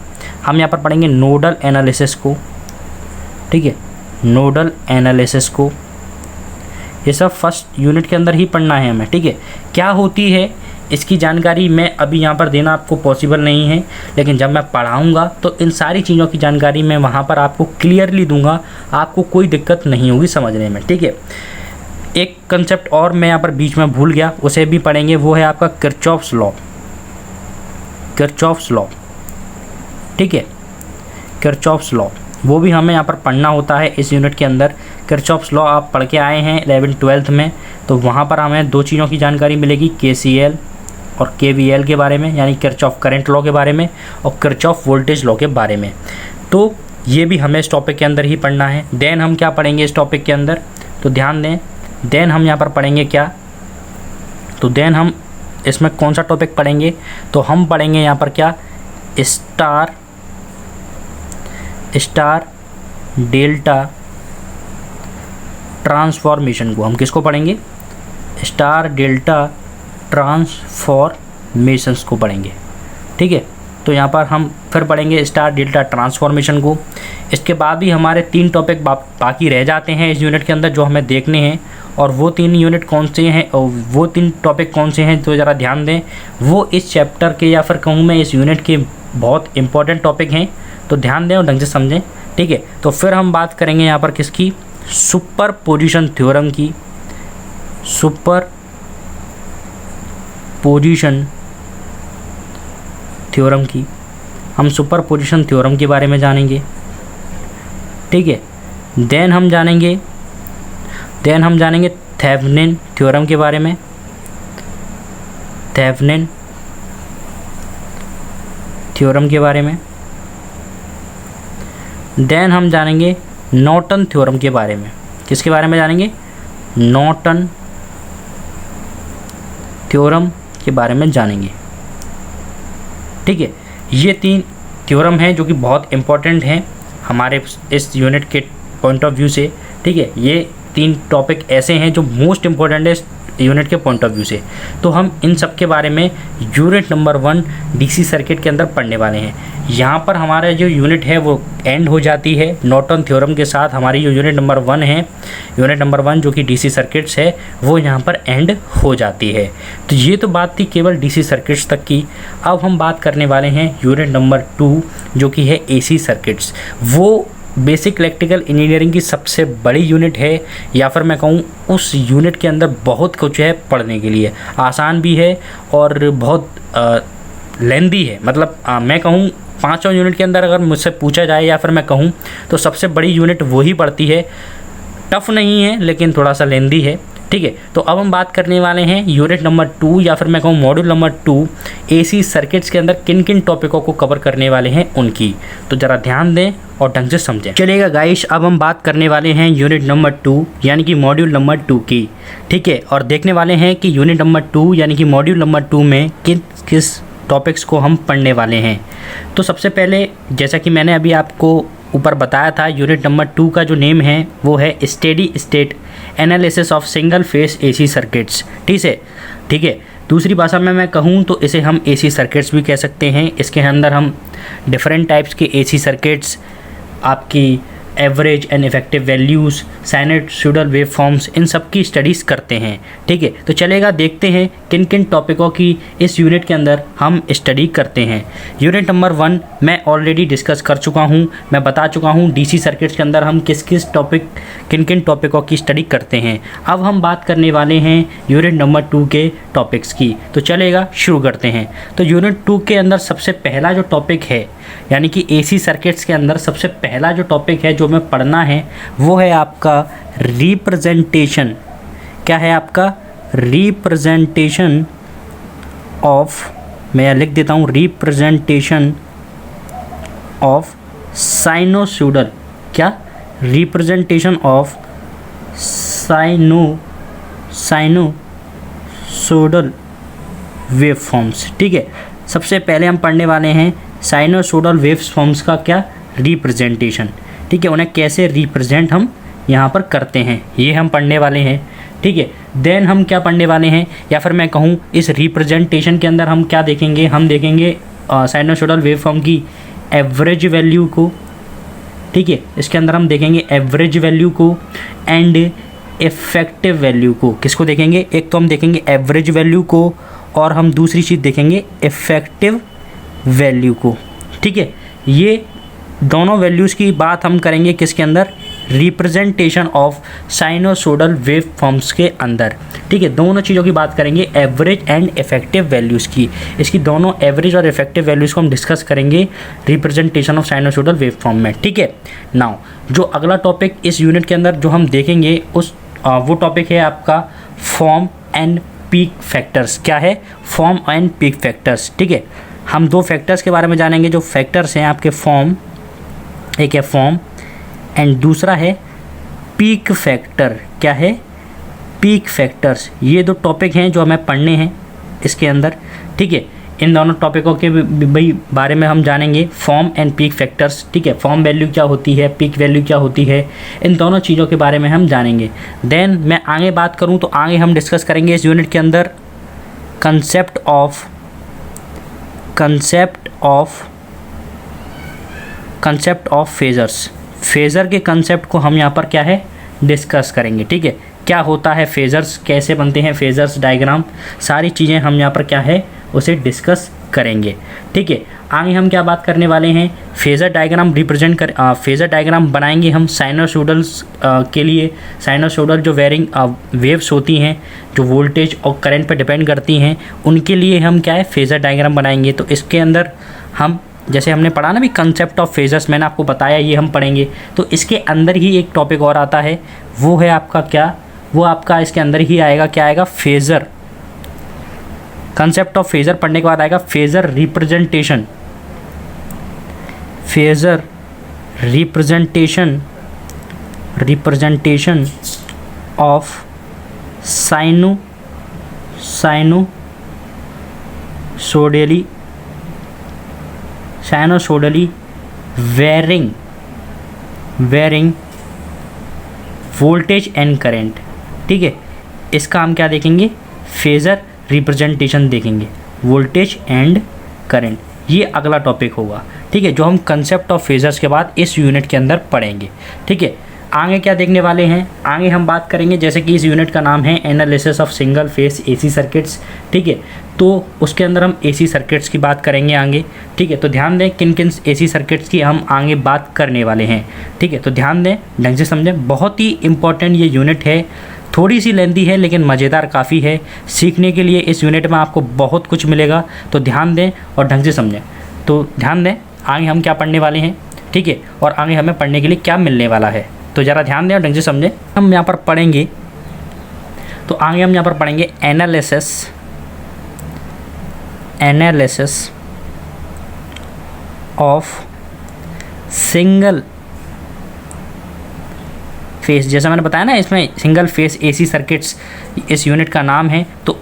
हम यहाँ पर पढ़ेंगे नोडल एनालिसिस को, ठीक है, नोडल एनालिसिस को। ये सब फर्स्ट यूनिट के अंदर ही पढ़ना है हमें, ठीक है। क्या होती है इसकी जानकारी मैं अभी यहाँ पर देना आपको पॉसिबल नहीं है, लेकिन जब मैं पढ़ाऊँगा तो इन सारी चीज़ों की जानकारी मैं वहाँ पर आपको क्लियरली दूंगा, आपको कोई दिक्कत नहीं होगी समझने में, ठीक है। एक कंसेप्ट और मैं यहाँ पर बीच में भूल गया, उसे भी पढ़ेंगे, वो है आपका किरचॉफ्स लॉ, किरचॉफ्स लॉ, ठीक है, किरचॉफ्स लॉ, वो भी हमें यहाँ पर पढ़ना होता है इस यूनिट के अंदर। किरचॉफ्स लॉ आप पढ़ के आए हैं 11th-12th में, तो वहाँ पर हमें दो चीज़ों की जानकारी मिलेगी, KCL और KVL के बारे में, यानी किरचॉफ करंट लॉ के बारे में और किरचॉफ वोल्टेज लॉ के बारे में। तो ये भी हमें इस टॉपिक के अंदर ही पढ़ना है। देन हम क्या पढ़ेंगे इस टॉपिक के अंदर, तो ध्यान दें, देन हम यहाँ पर पढ़ेंगे क्या, तो देन हम इसमें कौन सा टॉपिक पढ़ेंगे, तो हम पढ़ेंगे यहाँ पर क्या, स्टार डेल्टा ट्रांसफॉर्मेशन को। हम किसको पढ़ेंगे? स्टार डेल्टा ट्रांसफॉर्मेशंस को पढ़ेंगे, ठीक है। तो यहाँ पर हम फिर पढ़ेंगे स्टार डेल्टा ट्रांसफॉर्मेशन को। इसके बाद भी हमारे 3 टॉपिक बाकी रह जाते हैं इस यूनिट के अंदर जो हमें देखने हैं, और वो 3 यूनिट कौन से हैं और वो 3 टॉपिक कौन से हैं, तो ज़रा ध्यान दें, वो इस चैप्टर के या फिर कहूँ मैं इस यूनिट के बहुत इंपॉर्टेंट टॉपिक हैं, तो ध्यान दें और ढंग से समझें, ठीक है। तो फिर हम बात करेंगे यहाँ पर किसकी, सुपर पोजिशन थ्योरम की, सुपर पोजिशन थ्योरम की, हम सुपर पोजिशन थ्योरम के बारे में जानेंगे, ठीक है। देन हम जानेंगे थेवेनिन थ्योरम के बारे में, थेवेनिन थ्योरम के बारे में। देन हम जानेंगे नॉर्टन थ्योरम के बारे में। किसके बारे में जानेंगे? नॉर्टन थ्योरम के बारे में जानेंगे, ठीक है। ये 3 थ्योरम हैं जो कि बहुत इम्पोर्टेंट हैं हमारे इस यूनिट के पॉइंट ऑफ व्यू से, ठीक है। ये 3 टॉपिक ऐसे हैं जो मोस्ट इम्पोर्टेंट है इस यूनिट के पॉइंट ऑफ व्यू से। तो हम इन सब के बारे में यूनिट नंबर 1 DC सर्किट के अंदर पढ़ने वाले हैं। यहाँ पर हमारा जो यूनिट है वो एंड हो जाती है नॉर्टन थ्योरम के साथ। हमारी जो यूनिट नंबर 1 है, यूनिट नंबर 1 जो कि DC सर्किट्स है, वो यहाँ पर एंड हो जाती है। तो ये तो बात थी केवल DC सर्किट्स तक की। अब हम बात करने वाले हैं यूनिट नंबर 2 जो कि है AC सर्किट्स। वो बेसिक इलेक्ट्रिकल इंजीनियरिंग की सबसे बड़ी यूनिट है, या फिर मैं कहूँ उस यूनिट के अंदर बहुत कुछ है पढ़ने के लिए, आसान भी है और बहुत लेंदी है। मतलब मैं कहूँ 5 यूनिट के अंदर अगर मुझसे पूछा जाए या फिर मैं कहूँ तो सबसे बड़ी यूनिट वही पड़ती है। टफ़ नहीं है लेकिन थोड़ा सा लेंदी है, ठीक है। तो अब हम बात करने वाले हैं यूनिट नंबर 2 या फिर मैं कहूँ मॉड्यूल नंबर 2 AC सर्किट्स के अंदर किन किन टॉपिकों को कवर करने वाले हैं उनकी। तो ज़रा ध्यान दें और ढंग से समझें। चलिएगा गाइस, अब हम बात करने वाले हैं यूनिट नंबर 2 यानी कि मॉड्यूल नंबर 2 की, ठीक है। और देखने वाले हैं कि यूनिट नंबर 2 यानी कि मॉड्यूल नंबर 2 में किस टॉपिक्स को हम पढ़ने वाले हैं। तो सबसे पहले जैसा कि मैंने अभी आपको ऊपर बताया था, यूनिट नंबर 2 का जो नेम है वो है steady state analysis of single phase AC circuits, ठीक है। दूसरी भाषा में मैं कहूँ तो इसे हम AC सर्किट्स भी कह सकते हैं। इसके अंदर हम डिफरेंट टाइप्स के AC सर्किट्स, आपकी average and effective values, sinusoidal wave forms, इन सब की स्टडीज़ करते हैं, ठीक है। तो चलेगा देखते हैं किन किन टॉपिकों की इस यूनिट के अंदर हम स्टडी करते हैं। यूनिट नंबर 1 मैं ऑलरेडी डिस्कस कर चुका हूँ, मैं बता चुका हूँ DC सर्किट्स के अंदर हम किन किन टॉपिकों की स्टडी करते हैं। अब हम बात करने वाले हैं यूनिट नंबर 2 के टॉपिक्स की। तो चलेगा शुरू करते हैं। तो यूनिट 2 के अंदर सबसे पहला जो टॉपिक है, यानी कि AC सर्किट्स के अंदर सबसे पहला जो टॉपिक है जो हमें पढ़ना है वो है आपका रिप्रेजेंटेशन। क्या है आपका? रिप्रेजेंटेशन ऑफ, मैं लिख देता हूँ, रिप्रेजेंटेशन ऑफ साइनोसॉइडल, क्या? Representation of sinusoidal waveforms. ठीक है, सबसे पहले हम पढ़ने वाले हैं साइनोसोडल वेवफॉर्म्स का क्या रिप्रेजेंटेशन। ठीक है, उन्हें कैसे रिप्रेजेंट हम यहाँ पर करते हैं ये हम पढ़ने वाले हैं। ठीक है, देन हम क्या पढ़ने वाले हैं, या फिर मैं कहूँ इस रिप्रेजेंटेशन के अंदर हम क्या देखेंगे, हम देखेंगे साइनोसोडल वेवफॉर्म की एवरेज वैल्यू को। ठीक है, इसके अंदर हम देखेंगे एवरेज वैल्यू को एंड इफेक्टिव वैल्यू को। किसको देखेंगे, एक तो हम देखेंगे एवरेज वैल्यू को और हम दूसरी चीज़ देखेंगे इफेक्टिव वैल्यू को। ठीक है, ये दोनों वैल्यूज़ की बात हम करेंगे किसके अंदर, representation of sinusoidal wave forms के अंदर। ठीक है, दोनों चीज़ों की बात करेंगे, एवरेज एंड इफेक्टिव वैल्यूज़ की। इसकी दोनों एवरेज और इफेक्टिव वैल्यूज़ को हम डिस्कस करेंगे representation of sinusoidal wave form में। ठीक है, नाउ जो अगला टॉपिक इस यूनिट के अंदर जो हम देखेंगे वो टॉपिक है आपका फॉर्म एंड पीक फैक्टर्स। क्या है, फॉर्म एंड पीक फैक्टर्स। ठीक है, हम दो फैक्टर्स के बारे में जानेंगे जो फैक्टर्स हैं आपके फॉर्म, एक है फॉर्म एंड दूसरा है पीक फैक्टर। क्या है, पीक फैक्टर्स। ये दो टॉपिक हैं जो हमें पढ़ने हैं इसके अंदर। ठीक है, इन दोनों टॉपिकों के भाई बारे में हम जानेंगे, फॉर्म एंड पीक फैक्टर्स। ठीक है, फॉर्म वैल्यू क्या होती है, पीक वैल्यू क्या होती है, इन दोनों चीज़ों के बारे में हम जानेंगे। देन मैं आगे बात करूं तो आगे हम डिस्कस करेंगे इस यूनिट के अंदर कंसेप्ट ऑफ फेजर्स। फेज़र के कंसेप्ट को हम यहाँ पर क्या है डिस्कस करेंगे। ठीक है, क्या होता है फेजर्स, कैसे बनते हैं फेजर्स, डायग्राम, सारी चीज़ें हम यहाँ पर क्या है उसे डिस्कस करेंगे। ठीक है, आगे हम क्या बात करने वाले हैं, फेज़र डायग्राम फेज़र डायग्राम बनाएंगे हम साइनोसोडल्स के लिए। साइनोसोडल जो वेरिंग वेव्स होती हैं जो वोल्टेज और करंट पर डिपेंड करती हैं, उनके लिए हम क्या है फेज़र डायग्राम बनाएंगे। तो इसके अंदर हम जैसे हमने पढ़ा ना भी कंसेप्ट ऑफ फेजर्स, मैंने आपको बताया ये हम पढ़ेंगे। तो इसके अंदर ही एक टॉपिक और आता है, वो है आपका क्या, वो आपका इसके अंदर ही आएगा, क्या आएगा, फेज़र। कंसेप्ट ऑफ फेज़र पढ़ने के बाद आएगा phasor representation. Phasor representation of sinusoidally varying voltage and current. ठीक है, इसका हम क्या देखेंगे, फेज़र रिप्रेजेंटेशन देखेंगे, वोल्टेज एंड करंट। ये अगला टॉपिक होगा। ठीक है, जो हम कंसेप्ट ऑफ फेजर्स के बाद इस यूनिट के अंदर पढ़ेंगे। ठीक है, आगे क्या देखने वाले हैं, आगे हम बात करेंगे जैसे कि इस यूनिट का नाम है analysis of single phase AC circuits. ठीक है, तो उसके अंदर हम एसी सर्किट्स की बात करेंगे आगे। ठीक है, तो ध्यान दें किन किन एसी सर्किट्स की हम आगे बात करने वाले हैं। ठीक है, तो ध्यान दें, ढंग से समझें, बहुत ही इंपॉर्टेंट ये यूनिट है। थोड़ी सी लेंथी है लेकिन मज़ेदार काफ़ी है, सीखने के लिए इस यूनिट में आपको बहुत कुछ मिलेगा। तो ध्यान दें और ढंग से समझें। तो ध्यान दें आगे हम क्या पढ़ने वाले हैं। ठीक है, और आगे हमें पढ़ने के लिए क्या मिलने वाला है, तो ज़रा ध्यान दें और ढंग से समझें। हम यहाँ पर पढ़ेंगे, तो आगे हम यहाँ पर पढ़ेंगे एनालिसिस ऑफ सिंगल फेस। जैसा मैंने बताया ना, इसमें सिंगल फेस एसी सर्किट्स इस यूनिट का नाम है, तो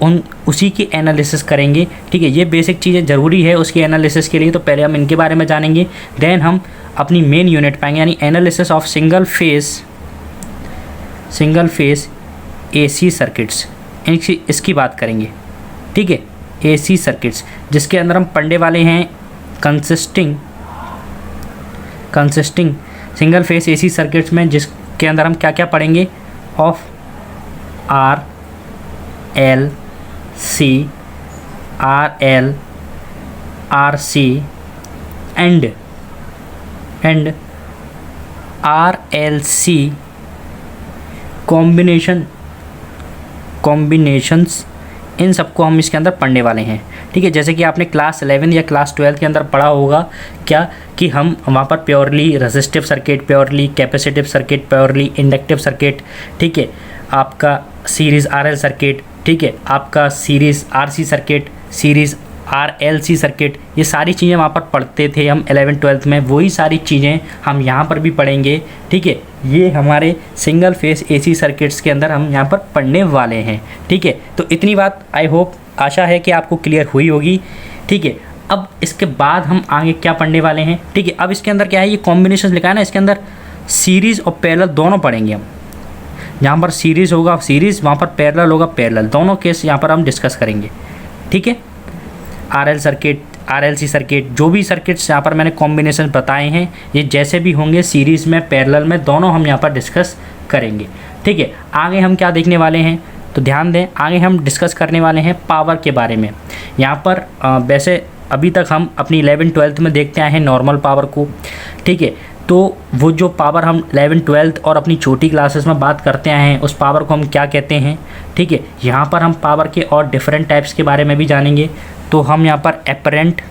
उसी की एनालिसिस करेंगे। ठीक है, ये बेसिक चीज़ें ज़रूरी है उसकी एनालिसिस के लिए, तो पहले हम इनके बारे में जानेंगे। देन हम अपनी मेन यूनिट पाएंगे, यानी analysis of single phase AC circuits, इसकी बात करेंगे। ठीक है, एसी सर्किट्स जिसके अंदर हम पढ़ने वाले हैं consisting single phase AC circuits में, जिसके अंदर हम क्या क्या पढ़ेंगे, of R L C and RLC combinations, इन सबको हम इसके अंदर पढ़ने वाले हैं। ठीक है, जैसे कि आपने क्लास 11 या क्लास 12 के अंदर पढ़ा होगा क्या, कि हम वहाँ पर purely resistive circuit, purely capacitive circuit, purely inductive circuit, ठीक है, आपका सीरीज़ RL सर्किट, ठीक है, आपका series RC circuit, series RLC circuit, ये सारी चीज़ें वहाँ पर पढ़ते थे हम 11th-12th में, वही सारी चीज़ें हम यहाँ पर भी पढ़ेंगे। ठीक है, ये हमारे सिंगल फेस AC सर्किट्स के अंदर हम यहाँ पर पढ़ने वाले हैं। ठीक है, तो इतनी बात आई होप, आशा है कि आपको क्लियर हुई होगी। ठीक है, अब इसके बाद हम आगे क्या पढ़ने वाले हैं। ठीक है, अब इसके अंदर क्या है, ये कॉम्बिनेशन लिखा है ना, इसके अंदर सीरीज़ और पैरेलल दोनों पढ़ेंगे हम। जहाँ पर सीरीज़ होगा सीरीज़, वहाँ पर पैरेलल होगा पैरेलल, दोनों केस यहाँ पर हम डिस्कस करेंगे। ठीक है, RL सर्किट, RLC सर्किट, जो भी सर्किट्स यहाँ पर मैंने कॉम्बिनेशन बताए हैं, ये जैसे भी होंगे सीरीज़ में पैरेलल में दोनों हम यहाँ पर डिस्कस करेंगे। ठीक है, आगे हम क्या देखने वाले हैं, तो ध्यान दें, आगे हम डिस्कस करने वाले हैं पावर के बारे में। यहाँ पर वैसे अभी तक हम अपनी 11th-12th में देखते आए हैं नॉर्मल पावर को। ठीक है, तो वो जो पावर हम 11th-12th और अपनी छोटी क्लासेस में बात करते आए हैं, उस पावर को हम क्या कहते हैं। ठीक है, यहाँ पर हम पावर के और डिफरेंट टाइप्स के बारे में भी जानेंगे। तो हम यहाँ पर एपरेंट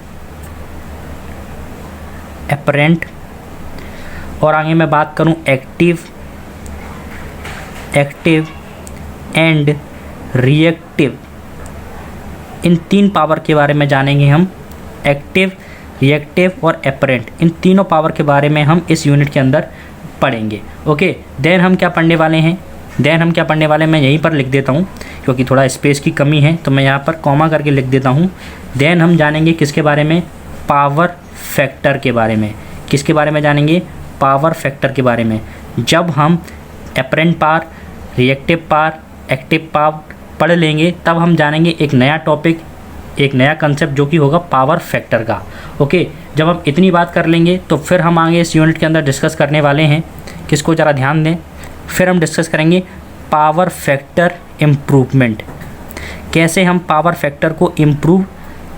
और आगे मैं बात करूँ active and reactive, in 3 power के बारे में जानेंगे हम। एक्टिव, रिएक्टिव और एपरेंट, इन तीनों पावर के बारे में हम इस यूनिट के अंदर पढ़ेंगे। ओके, देन हम क्या पढ़ने वाले हैं, मैं यहीं पर लिख देता हूँ क्योंकि थोड़ा स्पेस की कमी है, तो मैं यहाँ पर कॉमा करके लिख देता हूँ। देन हम जानेंगे किसके बारे में, पावर फैक्टर के बारे में। किसके बारे में जानेंगे, पावर फैक्टर के बारे में। जब हम apparent power, reactive power, active power पढ़ लेंगे, तब हम जानेंगे एक नया टॉपिक, एक नया कंसेप्ट जो कि होगा पावर फैक्टर का। ओके, जब हम इतनी बात कर लेंगे तो फिर हम आगे इस यूनिट के अंदर डिस्कस करने वाले हैं, किसको ज़रा ध्यान दें, फिर हम डिस्कस करेंगे पावर फैक्टर इम्प्रूवमेंट, कैसे हम पावर फैक्टर को इम्प्रूव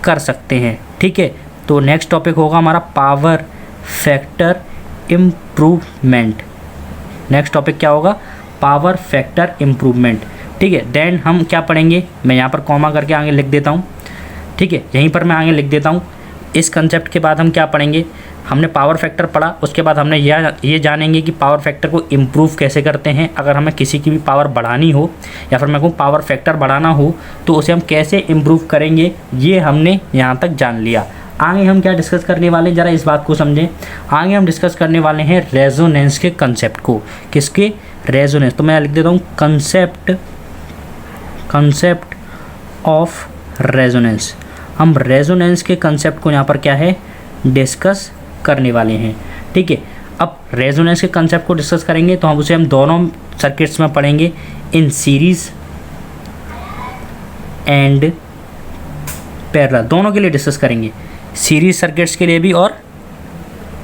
कर सकते हैं। ठीक है, तो नेक्स्ट टॉपिक होगा हमारा power factor improvement. Next topic क्या होगा, पावर फैक्टर इम्प्रूवमेंट। ठीक है, देन हम क्या पढ़ेंगे, मैं यहाँ पर कॉमा करके आगे लिख देता हूँ। ठीक है, यहीं पर मैं आगे लिख देता हूँ। इस कंसेप्ट के बाद हम क्या पढ़ेंगे, हमने पावर फैक्टर पढ़ा, उसके बाद हमने ये जानेंगे कि पावर फैक्टर को इम्प्रूव कैसे करते हैं। अगर हमें किसी की भी पावर बढ़ानी हो या फिर मैं कहूँ पावर फैक्टर बढ़ाना हो तो उसे हम कैसे इम्प्रूव करेंगे, ये हमने यहाँ तक जान लिया। आगे हम क्या डिस्कस करने वाले हैं, ज़रा इस बात को समझें। आगे हम डिस्कस करने वाले हैं रेजोनेंस के कंसेप्ट को। किसके, रेजोनेंस, तो मैं लिख देता हूँ कंसेप्ट ऑफ रेजोनेंस। हम रेजोनेंस के कंसेप्ट को यहाँ पर क्या है, डिस्कस करने वाले हैं। ठीक है, अब रेजोनेंस के कंसेप्ट को डिस्कस करेंगे तो हम दोनों सर्किट्स में पढ़ेंगे, इन सीरीज़ एंड पैरेलल, दोनों के लिए डिस्कस करेंगे, सीरीज़ सर्किट्स के लिए भी और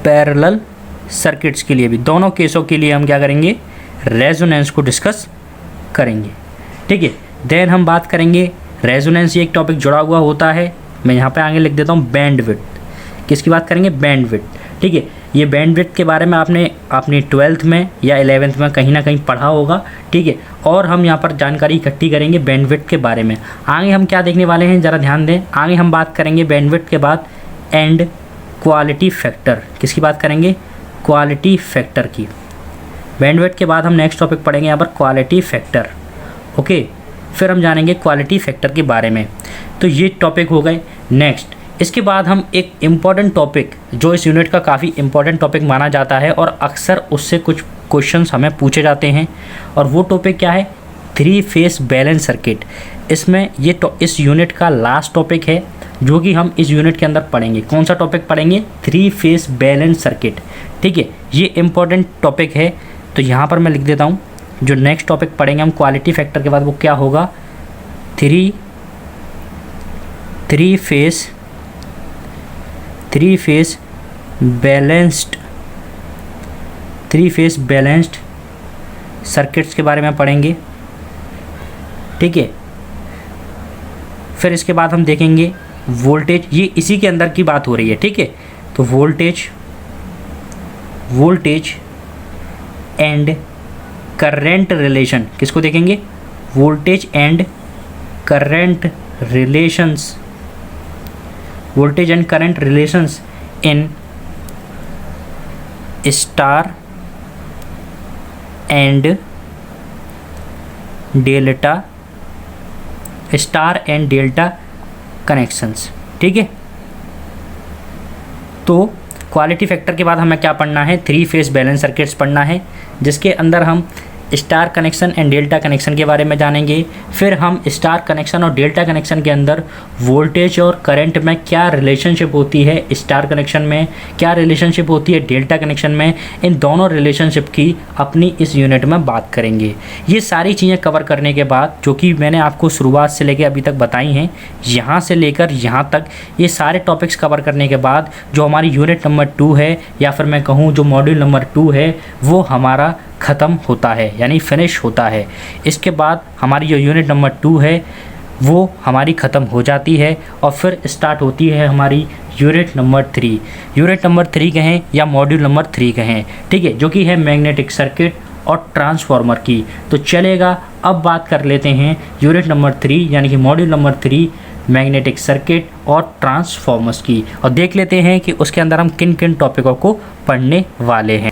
पैरेलल सर्किट्स के लिए भी। दोनों केसों के लिए हम क्या करेंगे, रेजोनेंस को डिस्कस करेंगे। ठीक है, देन हम बात करेंगे रेजोनेंस, ये एक टॉपिक जुड़ा हुआ होता है, मैं यहाँ पे आगे लिख देता हूँ बैंडविड्थ। किसकी बात करेंगे, बैंडविड्थ। ठीक है, ये बैंडविड्थ के बारे में आपने अपनी 12th में या 11th में कहीं ना कहीं पढ़ा होगा। ठीक है, और हम यहाँ पर जानकारी इकट्ठी करेंगे बैंडविड्थ के बारे में। आगे हम क्या देखने वाले हैं, ज़रा ध्यान दें। आगे हम बात करेंगे बैंडविड्थ के बाद एंड क्वालिटी फैक्टर। किसकी बात करेंगे, क्वालिटी फैक्टर की। बैंडविड्थ के बाद हम नेक्स्ट टॉपिक पढ़ेंगे यहाँ पर क्वालिटी फैक्टर। ओके, फिर हम जानेंगे क्वालिटी फैक्टर के बारे में। तो ये टॉपिक हो गए। नेक्स्ट, इसके बाद हम एक इम्पॉर्टेंट टॉपिक, जो इस यूनिट का काफ़ी इम्पॉर्टेंट टॉपिक माना जाता है और अक्सर उससे कुछ क्वेश्चंस हमें पूछे जाते हैं, और वो टॉपिक क्या है, 3 फेस बैलेंस सर्किट। इसमें ये इस यूनिट का लास्ट टॉपिक है जो कि हम इस यूनिट के अंदर पढ़ेंगे। कौन सा टॉपिक पढ़ेंगे, 3 फेस बैलेंस सर्किट। ठीक है, ये इम्पॉर्टेंट टॉपिक है, तो यहाँ पर मैं लिख देता हूँ। जो नेक्स्ट टॉपिक पढ़ेंगे हम क्वालिटी फैक्टर के बाद, वो क्या होगा, थ्री फेस बैलेंस्ड सर्किट्स के बारे में पढ़ेंगे। ठीक है, फिर इसके बाद हम देखेंगे वोल्टेज, ये इसी के अंदर की बात हो रही है। ठीक है, तो वोल्टेज एंड करंट रिलेशन, किसको देखेंगे, voltage and current relations in star and delta connections. ठीक है। तो क्वालिटी फैक्टर के बाद हमें क्या पढ़ना है, 3 फेज बैलेंस सर्किट्स पढ़ना है, जिसके अंदर हम star connection and delta connection के बारे में जानेंगे। फिर हम स्टार कनेक्शन और डेल्टा कनेक्शन के अंदर वोल्टेज और करंट में क्या रिलेशनशिप होती है, स्टार कनेक्शन में क्या रिलेशनशिप होती है, डेल्टा कनेक्शन में, इन दोनों रिलेशनशिप की अपनी इस यूनिट में बात करेंगे। ये सारी चीज़ें कवर करने के बाद, जो कि मैंने आपको शुरुआत से लेकर अभी तक बताई हैं, यहाँ से लेकर यहाँ तक ये सारे टॉपिक्स कवर करने के बाद जो हमारी यूनिट नंबर 2 है, या फिर मैं कहूँ जो मॉड्यूल नंबर 2 है, वो हमारा ख़त्म होता है, यानी फिनिश होता है। इसके बाद हमारी जो यूनिट नंबर 2 है वो हमारी ख़त्म हो जाती है और फिर स्टार्ट होती है हमारी यूनिट नंबर 3। यूनिट नंबर 3 कहें या मॉड्यूल नंबर 3 कहें, ठीक है, जो कि है मैग्नेटिक सर्किट और ट्रांसफार्मर की। तो चलेगा, अब बात कर लेते हैं यूनिट नंबर 3 यानी कि मॉड्यूल नंबर 3 मैग्नेटिक सर्किट और ट्रांसफार्मर्स की, और देख लेते हैं कि उसके अंदर हम किन किन टॉपिकों को पढ़ने वाले हैं।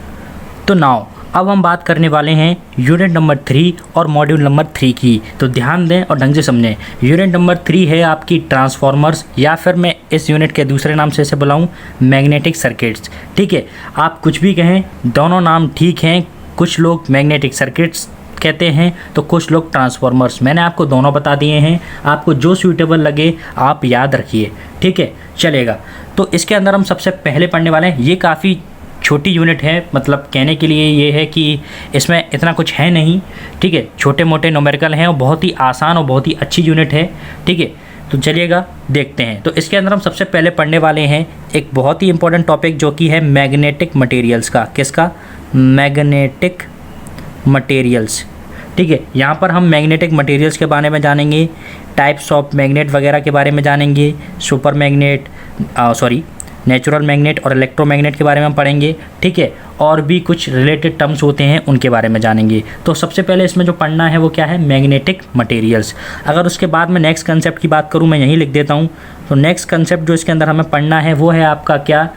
तो नाउ अब हम बात करने वाले हैं यूनिट नंबर 3 और मॉड्यूल नंबर 3 की। तो ध्यान दें और ढंग से समझें। यूनिट नंबर 3 है आपकी ट्रांसफार्मर्स, या फिर मैं इस यूनिट के दूसरे नाम से इसे बुलाऊं मैग्नेटिक सर्किट्स, ठीक है। आप कुछ भी कहें, दोनों नाम ठीक हैं। कुछ लोग मैग्नेटिक सर्किट्स कहते हैं तो कुछ लोग ट्रांसफार्मर्स। मैंने आपको दोनों बता दिए हैं, आपको जो सूटेबल लगे आप याद रखिए, ठीक है, चलेगा। तो इसके अंदर हम सबसे पहले पढ़ने वाले हैं, ये काफ़ी छोटी यूनिट है, मतलब कहने के लिए ये है कि इसमें इतना कुछ है नहीं, ठीक है, छोटे मोटे न्यूमेरिकल हैं और बहुत ही आसान और बहुत ही अच्छी यूनिट है, ठीक है। तो चलिएगा देखते हैं। तो इसके अंदर हम सबसे पहले पढ़ने वाले हैं एक बहुत ही इंपॉर्टेंट टॉपिक, जो कि है मैग्नेटिक मटेरियल्स का। किसका? मैग्नेटिक मटेरियल्स, ठीक है। यहाँ पर हम मैग्नेटिक मटेरियल्स के बारे में जानेंगे, टाइप्स ऑफ मैग्नेट वगैरह के बारे में जानेंगे, सुपर मैग्नेट नेचुरल मैग्नेट और इलेक्ट्रोमैग्नेट के बारे में पढ़ेंगे, ठीक है। और भी कुछ रिलेटेड टर्म्स होते हैं उनके बारे में जानेंगे। तो सबसे पहले इसमें जो पढ़ना है वो क्या है, मैग्नेटिक मटेरियल्स। अगर उसके बाद मैं नेक्स्ट कंसेप्ट की बात करूँ, मैं यहीं लिख देता हूँ। तो नेक्स्ट कंसेप्ट जो इसके अंदर हमें पढ़ना है वो है आपका क्या,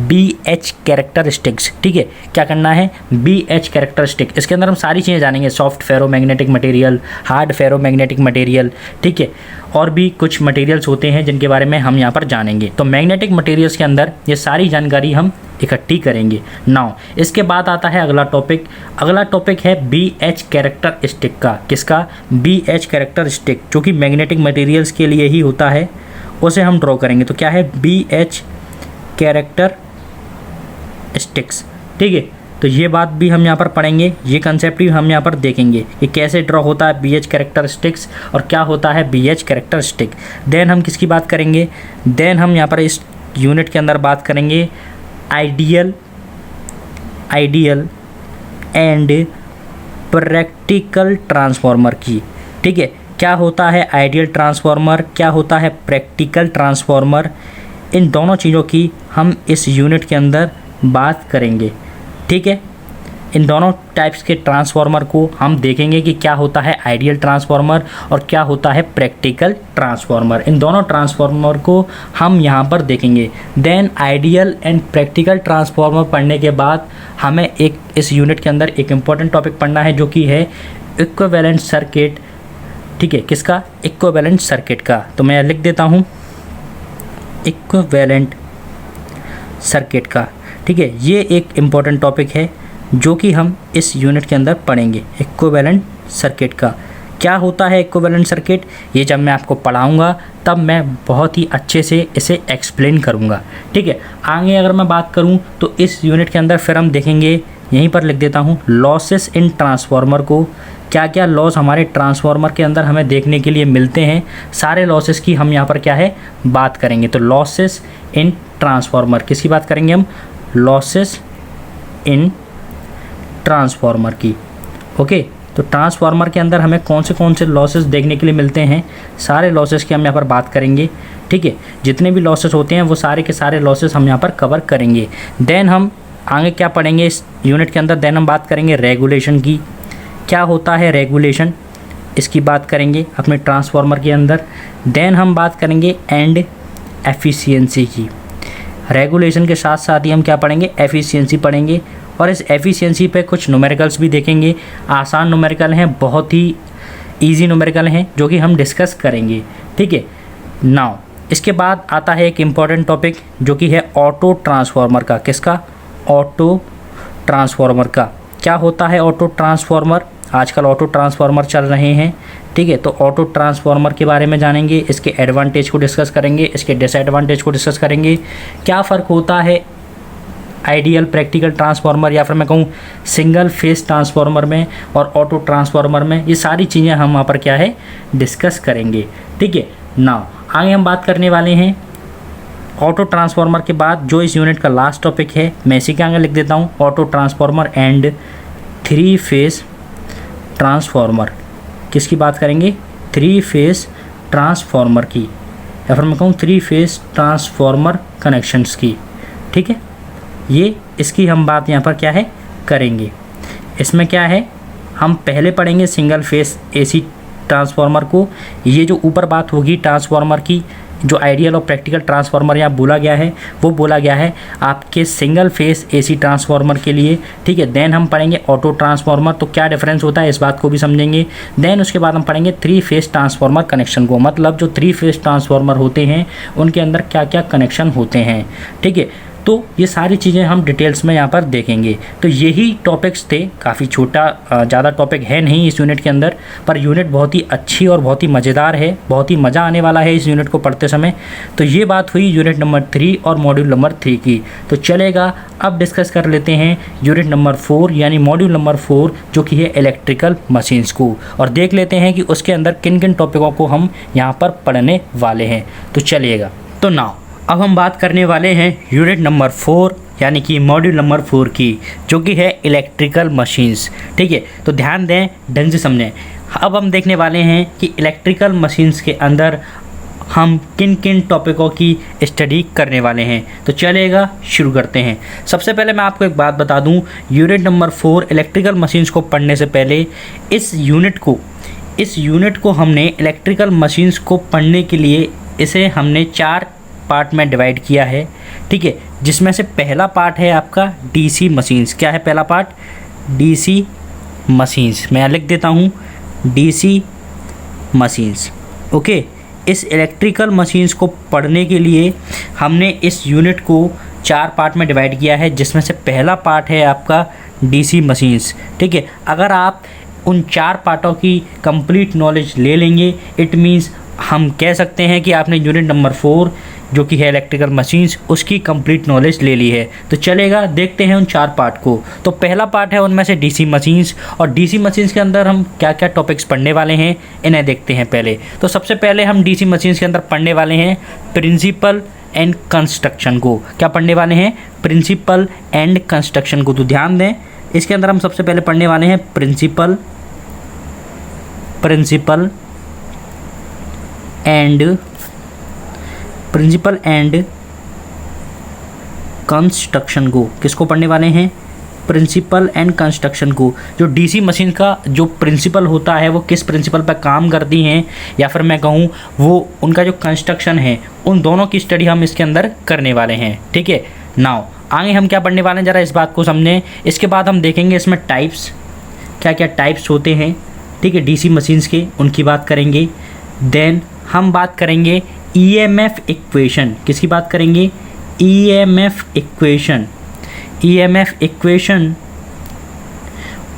BH कैरेक्टरिस्टिक्स, ठीक है। क्या करना है, BH कैरेक्टरिस्टिक। इसके अंदर हम सारी चीज़ें जानेंगे, soft ferromagnetic material, hard ferromagnetic material, ठीक है। और भी कुछ मटेरियल्स होते हैं जिनके बारे में हम यहाँ पर जानेंगे। तो मैग्नेटिक मटेरियल्स के अंदर ये सारी जानकारी हम इकट्ठी करेंगे। नाउ इसके बाद आता है अगला टॉपिक। अगला टॉपिक है BH कैरेक्टरिस्टिक का। किसका? BH कैरेक्टरिस्टिक, जो कि मैग्नेटिक मटेरियल्स के लिए ही होता है, उसे हम ड्रॉ करेंगे। तो क्या है, BH कैरेक्टरिस्टिक्स, ठीक है। तो ये बात भी हम यहाँ पर पढ़ेंगे, ये कंसेप्ट भी हम यहाँ पर देखेंगे कि कैसे ड्रॉ होता है BH कैरेक्टरिस्टिक्स और क्या होता है BH कैरेक्टरिस्टिक। देन हम किसकी बात करेंगे, देन हम यहाँ पर इस यूनिट के अंदर बात करेंगे आइडियल एंड प्रैक्टिकल ट्रांसफार्मर की, ठीक है। क्या होता है आइडियल ट्रांसफार्मर, क्या होता है प्रैक्टिकल ट्रांसफार्मर, इन दोनों चीज़ों की हम इस यूनिट के अंदर बात करेंगे, ठीक है। इन दोनों टाइप्स के ट्रांसफार्मर को हम देखेंगे कि क्या होता है आइडियल ट्रांसफार्मर और क्या होता है प्रैक्टिकल ट्रांसफार्मर। इन दोनों ट्रांसफार्मर को हम यहाँ पर देखेंगे। Then ideal and practical transformer पढ़ने के बाद हमें एक इस यूनिट के अंदर एक इम्पॉर्टेंट टॉपिक पढ़ना है, जो कि है इक्विवेलेंट सर्किट, ठीक है। किसका? इक्विवेलेंट सर्किट का। तो मैं लिख देता हूँ इक्विवेलेंट सर्किट का, ठीक है। ये एक इम्पॉर्टेंट टॉपिक है जो कि हम इस यूनिट के अंदर पढ़ेंगे, इक्विवेलेंट सर्किट का। क्या होता है इक्विवेलेंट सर्किट, ये जब मैं आपको पढ़ाऊँगा तब मैं बहुत ही अच्छे से इसे एक्सप्लेन करूँगा, ठीक है। आगे अगर मैं बात करूँ तो इस यूनिट के अंदर फिर हम देखेंगे, यहीं पर लिख देता हूँ, लॉसेस इन ट्रांसफार्मर को। क्या क्या लॉस हमारे ट्रांसफार्मर के अंदर हमें देखने के लिए मिलते हैं, सारे लॉसेस की हम यहाँ पर क्या है बात करेंगे। तो लॉसेस इन ट्रांसफार्मर, किसकी बात करेंगे हम, लॉसेस इन ट्रांसफार्मर की, ओके। तो ट्रांसफार्मर के अंदर हमें कौन से लॉसेस देखने के लिए मिलते हैं, सारे लॉसेस की हम यहाँ पर बात करेंगे, ठीक है। जितने भी लॉसेस होते हैं वो सारे के सारे लॉसेस हम यहाँ पर कवर करेंगे। देन हम आगे क्या पढ़ेंगे इस यूनिट के अंदर, देन हम बात करेंगे रेगुलेशन की। क्या होता है रेगुलेशन, इसकी बात करेंगे अपने ट्रांसफार्मर के अंदर। देन हम बात करेंगे एंड एफिशिएंसी की। रेगुलेशन के साथ साथ ही हम क्या पढ़ेंगे, एफिशिएंसी पढ़ेंगे, और इस एफिशिएंसी पे कुछ न्यूमेरिकल्स भी देखेंगे। आसान न्यूमेरिकल हैं, बहुत ही इजी न्यूमेरिकल हैं, जो कि हम डिस्कस करेंगे, ठीक है। नाउ इसके बाद आता है एक इम्पॉर्टेंट टॉपिक जो कि है ऑटो ट्रांसफार्मर का। किसका? ऑटो ट्रांसफार्मर का। क्या होता है ऑटो ट्रांसफार्मर? आजकल ऑटो ट्रांसफार्मर चल रहे हैं, ठीक है। तो ऑटो ट्रांसफार्मर के बारे में जानेंगे, इसके एडवांटेज को डिस्कस करेंगे, इसके डिसएडवांटेज को डिस्कस करेंगे, क्या फ़र्क होता है आइडियल प्रैक्टिकल ट्रांसफार्मर या फिर मैं कहूँ सिंगल फेस ट्रांसफार्मर में और ऑटो ट्रांसफार्मर में। ये सारी चीज़ें हम वहाँ पर क्या है डिस्कस करेंगे, ठीक है। नाउ आगे हम बात करने वाले हैं ऑटो ट्रांसफार्मर के बाद जो इस यूनिट का लास्ट टॉपिक है, मैं इसी के आगे लिख देता हूँ, auto transformer and 3 phase transformer. किसकी बात करेंगे? 3 फेस ट्रांसफार्मर की, या फिर मैं कहूँ 3 फेस ट्रांसफार्मर कनेक्शंस की, ठीक है। ये इसकी हम बात यहाँ पर क्या है करेंगे। इसमें क्या है, हम पहले पढ़ेंगे सिंगल फेस एसी ट्रांसफार्मर को। ये जो ऊपर बात होगी ट्रांसफार्मर की, जो आइडियल और प्रैक्टिकल ट्रांसफार्मर यहाँ बोला गया है, वो बोला गया है आपके सिंगल फेस एसी ट्रांसफार्मर के लिए, ठीक है। देन हम पढ़ेंगे ऑटो ट्रांसफार्मर, तो क्या डिफरेंस होता है इस बात को भी समझेंगे। देन उसके बाद हम पढ़ेंगे 3 फेस ट्रांसफार्मर कनेक्शन को, मतलब जो 3 फेस ट्रांसफार्मर होते हैं उनके अंदर क्या क्या कनेक्शन होते हैं, ठीक है। तो ये सारी चीज़ें हम डिटेल्स में यहाँ पर देखेंगे। तो यही टॉपिक्स थे, काफ़ी छोटा ज़्यादा टॉपिक है नहीं इस यूनिट के अंदर, पर यूनिट बहुत ही अच्छी और बहुत ही मज़ेदार है, बहुत ही मज़ा आने वाला है इस यूनिट को पढ़ते समय। तो ये बात हुई यूनिट नंबर 3 और मॉड्यूल नंबर 3 की। तो चलेगा, अब डिस्कस कर लेते हैं यूनिट नंबर 4 यानी मॉड्यूल नंबर 4 जो कि है इलेक्ट्रिकल मशीन्स को, और देख लेते हैं कि उसके अंदर किन किन टॉपिकों को हम यहाँ पर पढ़ने वाले हैं। तो चलिएगा, तो नाउ अब हम बात करने वाले हैं यूनिट नंबर 4 यानी कि मॉड्यूल नंबर 4 की, जो कि है इलेक्ट्रिकल मशीन्स, ठीक है। तो ध्यान दें, ढंग से समझें। अब हम देखने वाले हैं कि इलेक्ट्रिकल मशीन्स के अंदर हम किन किन टॉपिकों की स्टडी करने वाले हैं। तो चलेगा, शुरू करते हैं। सबसे पहले मैं आपको एक बात बता दूं, यूनिट नंबर 4 इलेक्ट्रिकल मशीन्स को पढ़ने से पहले इस यूनिट को हमने इलेक्ट्रिकल मशीन्स को पढ़ने के लिए इसे हमने 4 पार्ट में डिवाइड किया है, ठीक है। जिसमें से पहला पार्ट है आपका डीसी मशीन्स। क्या है पहला पार्ट? DC machines. मैं लिख देता हूँ डीसी मशीन्स, ओके। इस इलेक्ट्रिकल मशीन्स को पढ़ने के लिए हमने इस यूनिट को 4 पार्ट में डिवाइड किया है, जिसमें से पहला पार्ट है आपका डीसी मशीन्स, ठीक है। अगर आप उन 4 पार्टों की कंप्लीट नॉलेज ले लेंगे, इट मीन्स हम कह सकते हैं कि आपने यूनिट नंबर 4 जो कि है इलेक्ट्रिकल मशीन्स उसकी कंप्लीट नॉलेज ले ली है। तो चलेगा, देखते हैं उन 4 पार्ट को। तो पहला पार्ट है उनमें से डीसी मशीन्स, और डीसी मशीन्स के अंदर हम क्या क्या टॉपिक्स पढ़ने वाले हैं इन्हें देखते हैं पहले। तो सबसे पहले हम डीसी मशीन्स के अंदर पढ़ने वाले हैं प्रिंसिपल एंड कंस्ट्रक्शन को। क्या पढ़ने वाले हैं? प्रिंसिपल एंड कंस्ट्रक्शन को। तो ध्यान दें, इसके अंदर हम सबसे पहले पढ़ने वाले हैं प्रिंसिपल एंड कंस्ट्रक्शन को। किसको पढ़ने वाले हैं? प्रिंसिपल एंड कंस्ट्रक्शन को। जो डीसी मशीन का जो प्रिंसिपल होता है वो किस प्रिंसिपल पर काम करती हैं, या फिर मैं कहूँ वो उनका जो कंस्ट्रक्शन है, उन दोनों की स्टडी हम इसके अंदर करने वाले हैं, ठीक है। नाउ आगे हम क्या पढ़ने वाले हैं, ज़रा इस बात को समझें। इसके बाद हम देखेंगे इसमें टाइप्स, क्या क्या टाइप्स होते हैं, ठीक है, डीसी मशीन्स के, उनकी बात करेंगे। देन हम बात करेंगे ईएमएफ इक्वेशन। किसकी बात करेंगे? ईएमएफ इक्वेशन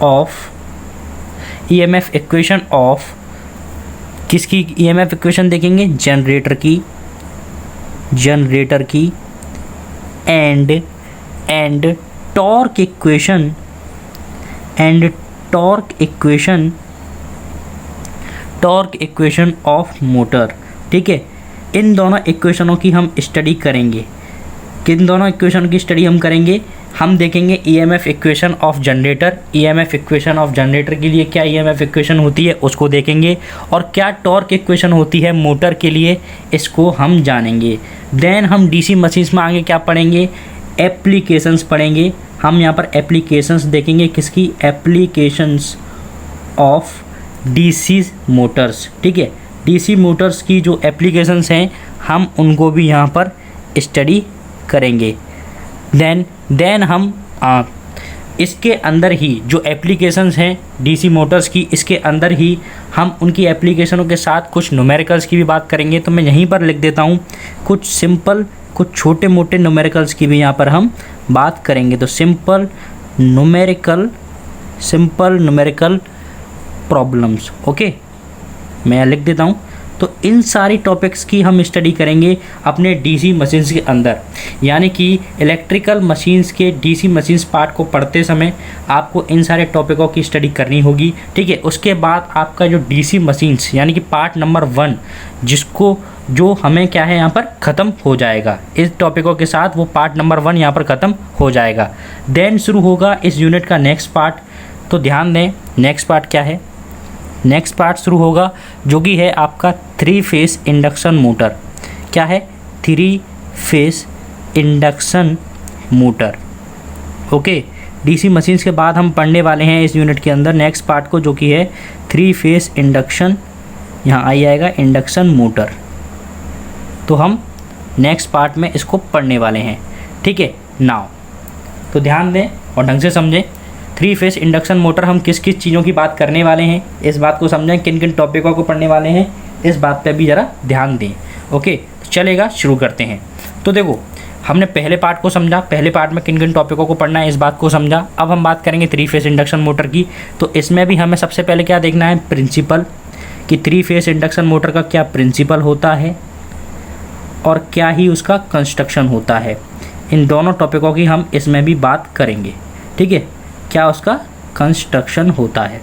ऑफ किसकी ईएमएफ इक्वेशन देखेंगे? जनरेटर की and torque equation of motor, ठीक है। इन दोनों इक्वेशनों की हम स्टडी करेंगे। किन दोनों इक्वेशन की स्टडी हम करेंगे? हम देखेंगे EMF equation of generator. EMF equation of generator के लिए क्या ईएमएफ इक्वेशन होती है उसको देखेंगे, और क्या टॉर्क इक्वेशन होती है मोटर के लिए, इसको हम जानेंगे। देन हम डीसी मशीन्स में आगे क्या पढ़ेंगे? एप्लीकेशंस पढ़ेंगे। हम यहाँ पर एप्लीकेशंस देखेंगे। किसकी? एप्लीकेशंस ऑफ डीसी मोटर्स, ठीक है। डीसी मोटर्स की जो एप्लीकेशंस हैं हम उनको भी यहाँ पर स्टडी करेंगे। देन हम इसके अंदर ही जो एप्लीकेशंस हैं डीसी मोटर्स की, इसके अंदर ही हम उनकी एप्लीकेशनों के साथ कुछ न्यूमेरिकल्स की भी बात करेंगे। तो मैं यहीं पर लिख देता हूँ कुछ सिंपल, कुछ छोटे मोटे न्यूमेरिकल्स की भी यहाँ पर हम बात करेंगे। तो सिंपल न्यूमेरिकल प्रॉब्लम्स, ओके, मैं लिख देता हूँ। तो इन सारी टॉपिक्स की हम स्टडी करेंगे अपने डीसी मशीन्स के अंदर, यानी कि इलेक्ट्रिकल मशीन्स के डीसी मशीन्स पार्ट को पढ़ते समय आपको इन सारे टॉपिकों की स्टडी करनी होगी, ठीक है। उसके बाद आपका जो डीसी मशीन्स यानी कि पार्ट नंबर 1 जो हमें क्या है यहाँ पर ख़त्म हो जाएगा, इस टॉपिकों के साथ वो पार्ट नंबर 1 यहाँ पर ख़त्म हो जाएगा। देन शुरू होगा इस यूनिट का नेक्स्ट पार्ट। तो ध्यान दें नेक्स्ट पार्ट क्या है। नेक्स्ट पार्ट शुरू होगा जो कि है आपका 3 फेस इंडक्शन मोटर। क्या है? 3 face induction motor, okay. DC machines के बाद हम पढ़ने वाले हैं इस यूनिट के अंदर नेक्स्ट पार्ट को, जो कि है 3 फेस इंडक्शन, यहाँ आ जाएगा इंडक्शन मोटर। तो हम नेक्स्ट पार्ट में इसको पढ़ने वाले हैं, ठीक है। नाउ तो ध्यान दें और ढंग से समझें 3 फेस इंडक्शन मोटर हम किस किस चीज़ों की बात करने वाले हैं, इस बात को समझें, किन किन टॉपिकों को पढ़ने वाले हैं, इस बात पे भी ज़रा ध्यान दें, ओके। चलेगा, शुरू करते हैं। तो देखो हमने पहले पार्ट को समझा, पहले पार्ट में किन किन टॉपिकों को पढ़ना है इस बात को समझा। अब हम बात करेंगे 3 फेस इंडक्शन मोटर की। तो इसमें भी हमें सबसे पहले क्या देखना है, प्रिंसिपल, कि 3 फेस इंडक्शन मोटर का क्या प्रिंसिपल होता है और क्या ही उसका कंस्ट्रक्शन होता है। इन दोनों टॉपिकों की हम इसमें भी बात करेंगे, ठीक है, क्या उसका कंस्ट्रक्शन होता है।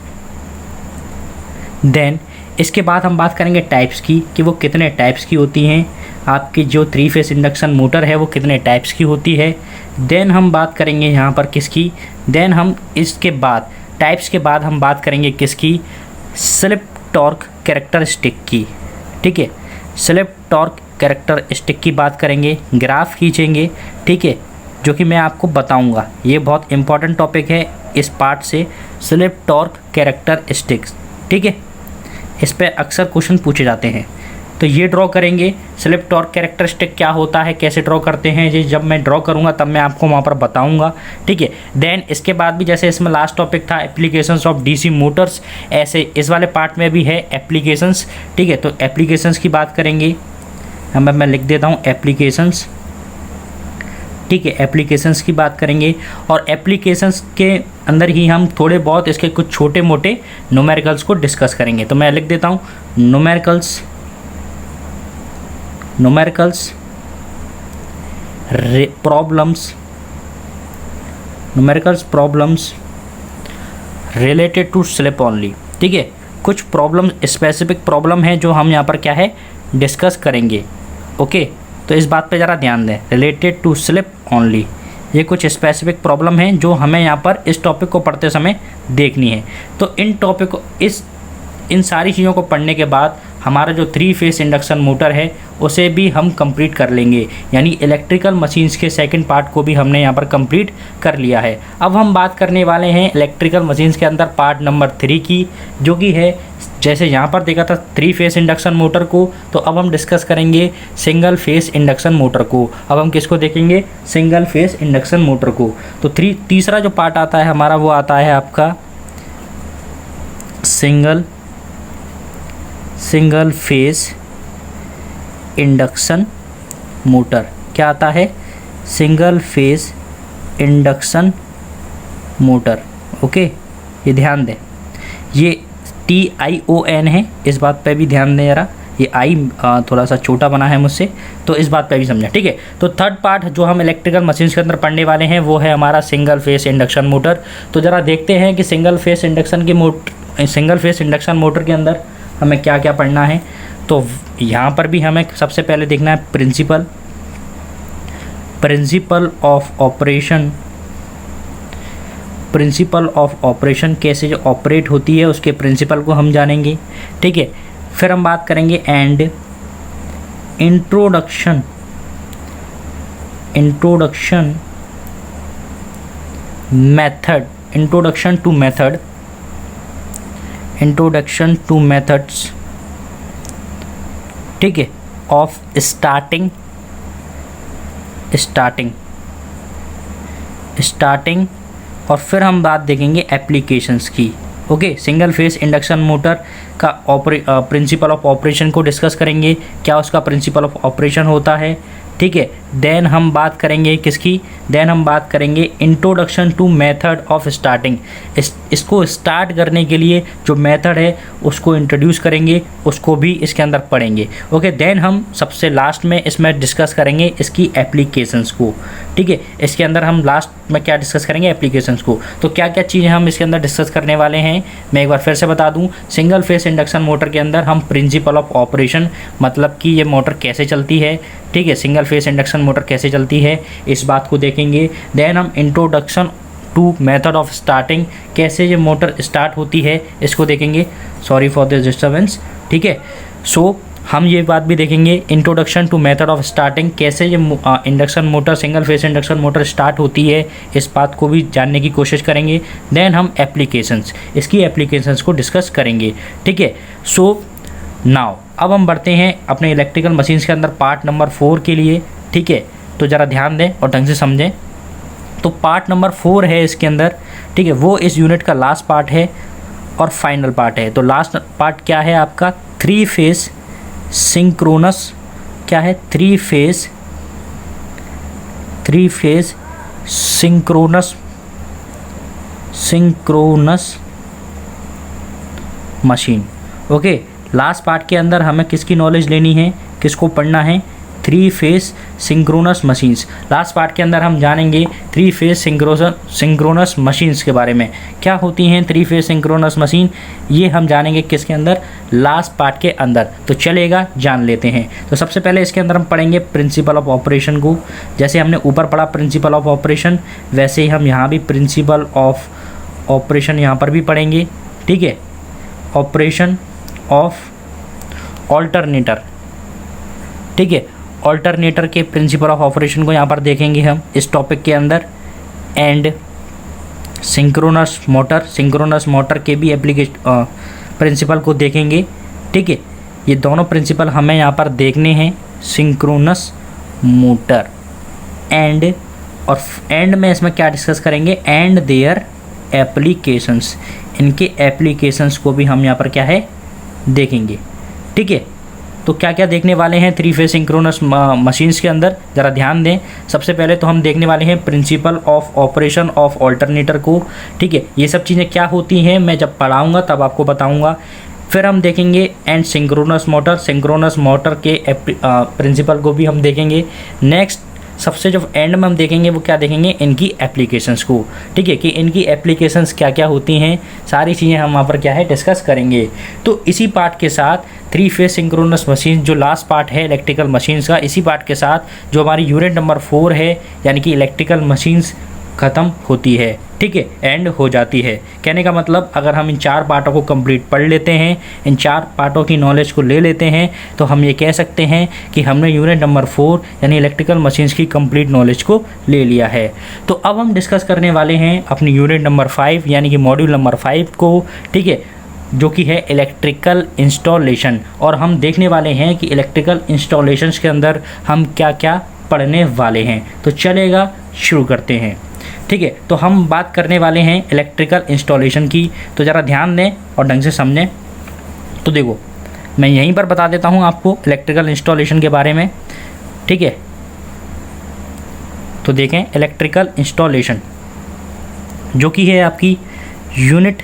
देन इसके बाद हम बात करेंगे टाइप्स की, कि वो कितने टाइप्स की होती हैं, आपकी जो 3 फेस इंडक्शन मोटर है वो कितने टाइप्स की होती है। देन हम बात करेंगे यहाँ पर किसकी, देन हम इसके बाद टाइप्स के बाद हम बात करेंगे किसकी, स्लिप टॉर्क कैरेक्टरिस्टिक की, ठीक है। स्लिप टॉर्क कैरेक्टरिस्टिक की बात करेंगे, ग्राफ खींचेंगे, ठीक है, जो कि मैं आपको बताऊंगा। ये बहुत इंपॉर्टेंट टॉपिक है इस पार्ट से, स्लिप टॉर्क कैरेक्टरिस्टिक्स, ठीक है। इस पे अक्सर क्वेश्चन पूछे जाते हैं। तो ये ड्रॉ करेंगे, स्लिप टॉर्क कैरेक्टरिस्टिक क्या होता है, कैसे ड्रॉ करते हैं, ये जब मैं ड्रॉ करूँगा तब मैं आपको वहाँ पर बताऊँगा, ठीक है। देन इसके बाद भी जैसे इसमें लास्ट टॉपिक था एप्लीकेशंस ऑफ डीसी मोटर्स, ऐसे इस वाले पार्ट में भी है एप्लीकेशंस, ठीक है। तो एप्लीकेशंस की बात करेंगे, मैं लिख देता हूँ एप्लीकेशंस, ठीक है। एप्लीकेशंस की बात करेंगे और एप्लीकेशंस के अंदर ही हम थोड़े बहुत इसके कुछ छोटे मोटे न्यूमेरिकल्स को डिस्कस करेंगे। तो मैं लिख देता हूँ numericals problems related to slip only, ठीक है। कुछ प्रॉब्लम स्पेसिफिक प्रॉब्लम है जो हम यहाँ पर क्या है डिस्कस करेंगे, ओके। तो इस बात पे ज़रा ध्यान दें, रिलेटेड टू स्लिप ओनली, ये कुछ स्पेसिफिक प्रॉब्लम हैं जो हमें यहाँ पर इस टॉपिक को पढ़ते समय देखनी है। तो इन सारी चीज़ों को पढ़ने के बाद हमारा जो 3 फेस इंडक्शन मोटर है उसे भी हम कंप्लीट कर लेंगे, यानी इलेक्ट्रिकल मशीन्स के सेकंड पार्ट को भी हमने यहाँ पर कंप्लीट कर लिया है। अब हम बात करने वाले हैं इलेक्ट्रिकल मशीन्स के अंदर पार्ट नंबर 3 की, जो कि है जैसे यहाँ पर देखा था 3 फेस इंडक्शन मोटर को, तो अब हम डिस्कस करेंगे सिंगल फेस इंडक्शन मोटर को। अब हम किसको देखेंगे, सिंगल फेस इंडक्शन मोटर को। तो तीसरा जो पार्ट आता है हमारा वो आता है आपका सिंगल फेस इंडक्शन मोटर। क्या आता है, single phase induction motor, okay. ये ध्यान दें, ये TION है, इस बात पे भी ध्यान दें ज़रा, ये आई थोड़ा सा छोटा बना है मुझसे, तो इस बात पे भी समझें, ठीक है। तो थर्ड पार्ट जो हम इलेक्ट्रिकल मशीन्स के अंदर पढ़ने वाले हैं वो है हमारा सिंगल फेस इंडक्शन मोटर। तो ज़रा देखते हैं कि सिंगल फेस इंडक्शन मोटर के अंदर हमें क्या क्या पढ़ना है। तो यहाँ पर भी हमें सबसे पहले देखना है प्रिंसिपल ऑफ ऑपरेशन, कैसे जो ऑपरेट होती है उसके प्रिंसिपल को हम जानेंगे, ठीक है। फिर हम बात करेंगे एंड इंट्रोडक्शन टू मेथड्स, ठीक है, ऑफ स्टार्टिंग और फिर हम बात देखेंगे एप्लीकेशंस की। Okay, single phase induction motor का प्रिंसिपल ऑफ ऑपरेशन को डिस्कस करेंगे, क्या उसका प्रिंसिपल ऑफ ऑपरेशन होता है, ठीक है। देन हम बात करेंगे किसकी, देन हम बात करेंगे introduction to method of starting. इसको स्टार्ट करने के लिए जो मेथड है उसको इंट्रोड्यूस करेंगे, उसको भी इसके अंदर पढ़ेंगे। ओके, देन हम सबसे लास्ट में इसमें डिस्कस करेंगे इसकी एप्लीकेशंस को, ठीक है। इसके अंदर हम लास्ट में क्या डिस्कस करेंगे, एप्लीकेशंस को। तो क्या क्या चीज़ें हम इसके अंदर डिस्कस करने वाले हैं, मैं एक बार फिर से बता दूं। सिंगल फेस इंडक्शन मोटर के अंदर हम प्रिंसिपल ऑफ ऑपरेशन, मतलब कि ये मोटर कैसे चलती है, ठीक है, सिंगल फेस इंडक्शन मोटर कैसे चलती है, इस बात को देखेंगे। देन हम introduction to method of starting, कैसे ये मोटर स्टार्ट होती है, इसको देखेंगे। सॉरी फॉर दिस डिस्टर्बेंस, ठीक है। सो हम ये बात भी देखेंगे, introduction to method of starting, कैसे ये induction motor, single phase induction motor start होती है, इस बात को भी जानने की कोशिश करेंगे। देन हम एप्लीकेशंस, इसकी एप्लीकेशंस को डिस्कस करेंगे, ठीक है। सो नाउ अब हम बढ़ते हैं अपने इलेक्ट्रिकल मशीन्स के अंदर पार्ट नंबर 4 के लिए, ठीक है। तो ज़रा ध्यान दें और ढंग से समझें। तो पार्ट नंबर 4 है इसके अंदर, ठीक है, वो इस यूनिट का लास्ट पार्ट है और फाइनल पार्ट है। तो लास्ट पार्ट क्या है आपका, 3 फेस सिंक्रोनस, क्या है, 3 face synchronous machine. Okay, last part के अंदर हमें किसकी नॉलेज लेनी है, किसको पढ़ना है, 3 face synchronous machines. Last part के अंदर हम जानेंगे 3 फेस सिंक्रोनस मशीन्स के बारे में, क्या होती हैं 3 फेस सिंक्रोनस मशीन, ये हम जानेंगे किसके अंदर, लास्ट पार्ट के अंदर। तो चलेगा, जान लेते हैं। तो सबसे पहले इसके अंदर हम पढ़ेंगे प्रिंसिपल ऑफ ऑपरेशन को। जैसे हमने ऊपर पढ़ा प्रिंसिपल ऑफ ऑपरेशन, वैसे ही हम यहाँ भी प्रिंसिपल ऑफ ऑपरेशन यहाँ पर भी पढ़ेंगे, ठीक है। ऑपरेशन ऑफ ऑल्टरनेटर, ठीक है, ऑल्टरनेटर के प्रिंसिपल ऑफ ऑपरेशन को यहाँ पर देखेंगे हम इस टॉपिक के अंदर। एंड सिंक्रोनस मोटर के भी प्रिंसिपल को देखेंगे, ठीक है। ये दोनों प्रिंसिपल हमें यहाँ पर देखने हैं, सिंक्रोनस मोटर एंड, और एंड में इसमें क्या डिस्कस करेंगे, एंड देयर एप्लीकेशंस, इनके एप्लीकेशंस को भी हम यहाँ पर क्या है देखेंगे, ठीक है। तो क्या क्या देखने वाले हैं 3 फेस सिंक्रोनस मशीन्स के अंदर, ज़रा ध्यान दें। सबसे पहले तो हम देखने वाले हैं principle of operation of alternator को, ठीक है। ये सब चीज़ें क्या होती हैं मैं जब पढ़ाऊँगा तब आपको बताऊँगा। फिर हम देखेंगे एंड सिंक्रोनस मोटर के प्रिंसिपल को भी हम देखेंगे। नेक्स्ट सबसे जो एंड में हम देखेंगे वो क्या देखेंगे, इनकी एप्लीकेशंस को, ठीक है, कि इनकी एप्लीकेशंस क्या क्या होती हैं, सारी चीज़ें हम वहाँ पर क्या है डिस्कस करेंगे। तो इसी पार्ट के साथ 3 फेस सिंक्रोनस मशीन जो लास्ट पार्ट है इलेक्ट्रिकल मशीन्स का, इसी पार्ट के साथ जो हमारी यूनिट नंबर 4 है यानी कि इलेक्ट्रिकल मशीन्स ख़त्म होती है, ठीक है, एंड हो जाती है। कहने का मतलब अगर हम इन 4 पार्टों को कंप्लीट पढ़ लेते हैं, इन 4 पार्टों की नॉलेज को ले लेते हैं, तो हम ये कह सकते हैं कि हमने यूनिट नंबर 4 यानी इलेक्ट्रिकल मशीन्स की कंप्लीट नॉलेज को ले लिया है। तो अब हम डिस्कस करने वाले हैं अपनी यूनिट नंबर 5 यानी कि मॉड्यूल नंबर 5 को, ठीक है, जो कि है इलेक्ट्रिकल इंस्टॉलेशन। और हम देखने वाले हैं कि इलेक्ट्रिकल इंस्टॉलेशंस के अंदर हम क्या क्या पढ़ने वाले हैं। तो चलेगा, शुरू करते हैं, ठीक है। तो हम बात करने वाले हैं इलेक्ट्रिकल इंस्टॉलेशन की, तो ज़रा ध्यान दें और ढंग से समझें। तो देखो मैं यहीं पर बता देता हूँ आपको इलेक्ट्रिकल इंस्टॉलेशन के बारे में, ठीक है। तो देखें इलेक्ट्रिकल इंस्टॉलेशन जो कि है आपकी यूनिट